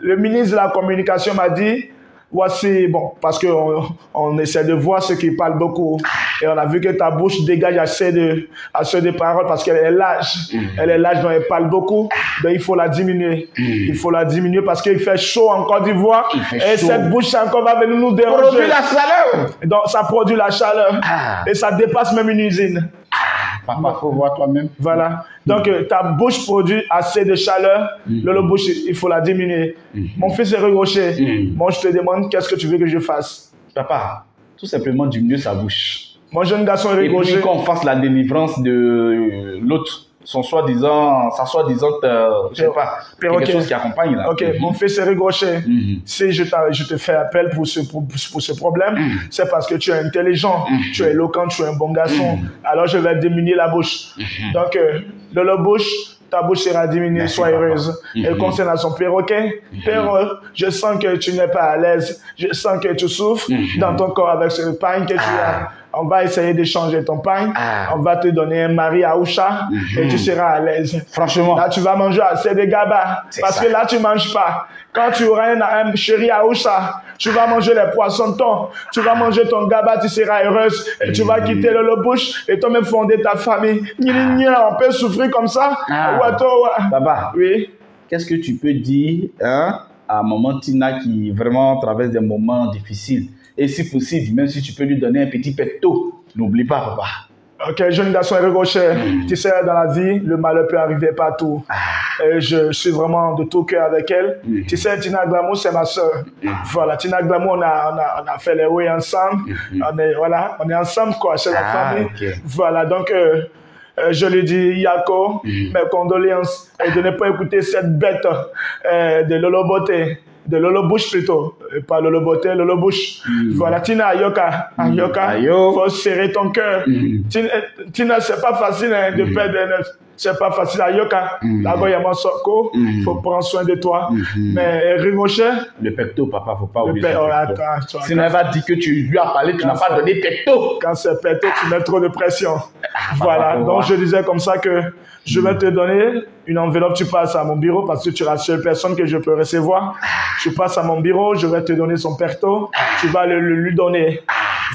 Le ministre de la communication m'a dit, voici, bon, parce qu'on essaie de voir ceux qui parlent beaucoup. Et on a vu que ta bouche dégage assez de paroles parce qu'elle est large. Elle est large, donc elle parle beaucoup. Donc il faut la diminuer. Il faut la diminuer parce qu'il fait chaud en Côte d'Ivoire. Et cette bouche encore va venir nous déranger. Ça produit la chaleur. Donc ça produit la chaleur. Et ça dépasse même une usine. Papa, faut voir toi-même. Voilà. Donc, ta bouche produit assez de chaleur. Le bouche, il faut la diminuer. Mon fils est Rocher. Moi, je te demande, qu'est-ce que tu veux que je fasse? Papa, tout simplement diminuer sa bouche. Mon jeune garçon est Rocher. Et puis qu'on fasse la délivrance de l'autre. Sa soi-disant, je sais pas, quelque chose qui accompagne là. Ok, mon fils Eric Rocher, si je te fais appel pour ce problème, c'est parce que tu es intelligent, tu es éloquent, tu es un bon garçon. Alors je vais diminuer la bouche. Donc, de la bouche, ta bouche sera diminuée, merci, sois heureuse. Elle concerne à son perroquet. Perro, je sens que tu n'es pas à l'aise. Je sens que tu souffres dans ton corps avec ce pain que tu as. On va essayer d'échanger ton pain. On va te donner un mari à Oucha et tu seras à l'aise. Franchement. Là, tu vas manger assez de gaba. Parce que là, tu ne manges pas. Quand tu auras un chéri à Oucha, tu vas manger les poissons de thon. Tu vas manger ton gaba, tu seras heureuse. Et tu vas quitter le bouche et toi-même fonder ta famille. On peut souffrir comme ça. Baba, oui. Qu'est-ce que tu peux dire à maman Tina qui vraiment traverse des moments difficiles? Et si possible, même si tu peux lui donner un petit pecto, n'oublie pas, papa. Ok, jeune garçon Eric Rocher, tu sais, dans la vie, le malheur peut arriver partout. Et je suis vraiment de tout cœur avec elle. Tu sais, Tina Glamour, c'est ma soeur. Voilà, Tina Glamour, on a fait les oui ensemble. On est ensemble, quoi, c'est la famille. Okay. Voilà, donc, je lui dis, Yako, mes condoléances, et de ne pas écouter cette bête de Lolo Beauté. De Lolo Bush plutôt, pas Lolo Beauté, Lolo Bush. Voilà, Tina Ayoka, faut serrer ton cœur. Tina, c'est pas facile de perdre c'est pas facile Ayoka. Là-bas, il y a mon soko, faut prendre soin de toi. Mais Rigocher, le pecto, papa, faut pas oublier. Sinon, elle va dire que tu lui as parlé, tu n'as pas donné pecto. Quand c'est pecto, tu mets trop de pression. Voilà, donc je disais comme ça que je vais te donner une enveloppe, tu passes à mon bureau parce que tu es la seule personne que je peux recevoir. Tu passes à mon bureau, je vais te donner son pecto, tu vas lui donner.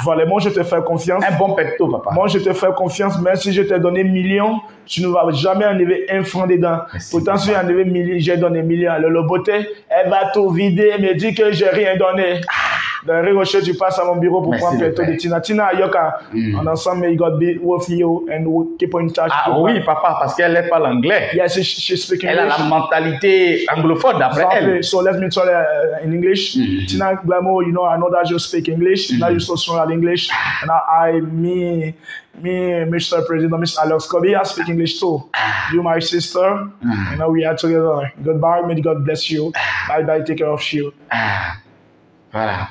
Voilà, moi je te fais confiance. Un bon pecto, papa. Moi je te fais confiance, même si je t'ai donné millions, tu ne vas jamais enlever un franc dedans. Merci, pourtant, si j'ai enlevé millions, j'ai donné millions à Lolo Beauté, elle va tout vider et me dire que j'ai rien donné. Dans Rocher, tu passes à mon bureau pour prendre pecto de Tina. Tina Ayoka, on ensemble, may God be with you and we'll keep in touch. Ah oui, papa, parce qu'elle n'est pas l'anglais. Yes, she speaks English. Elle a la mentalité anglophone d'après elle. So let me try in English. Tina Glamour, you know, I know that you speak English. Now you're so strong at English. And me, Mr. President, Mr. Alex Kobe, I speak English too. You, my sister, you know, we are together. Goodbye, may God bless you. Bye bye, take care of you. Voilà.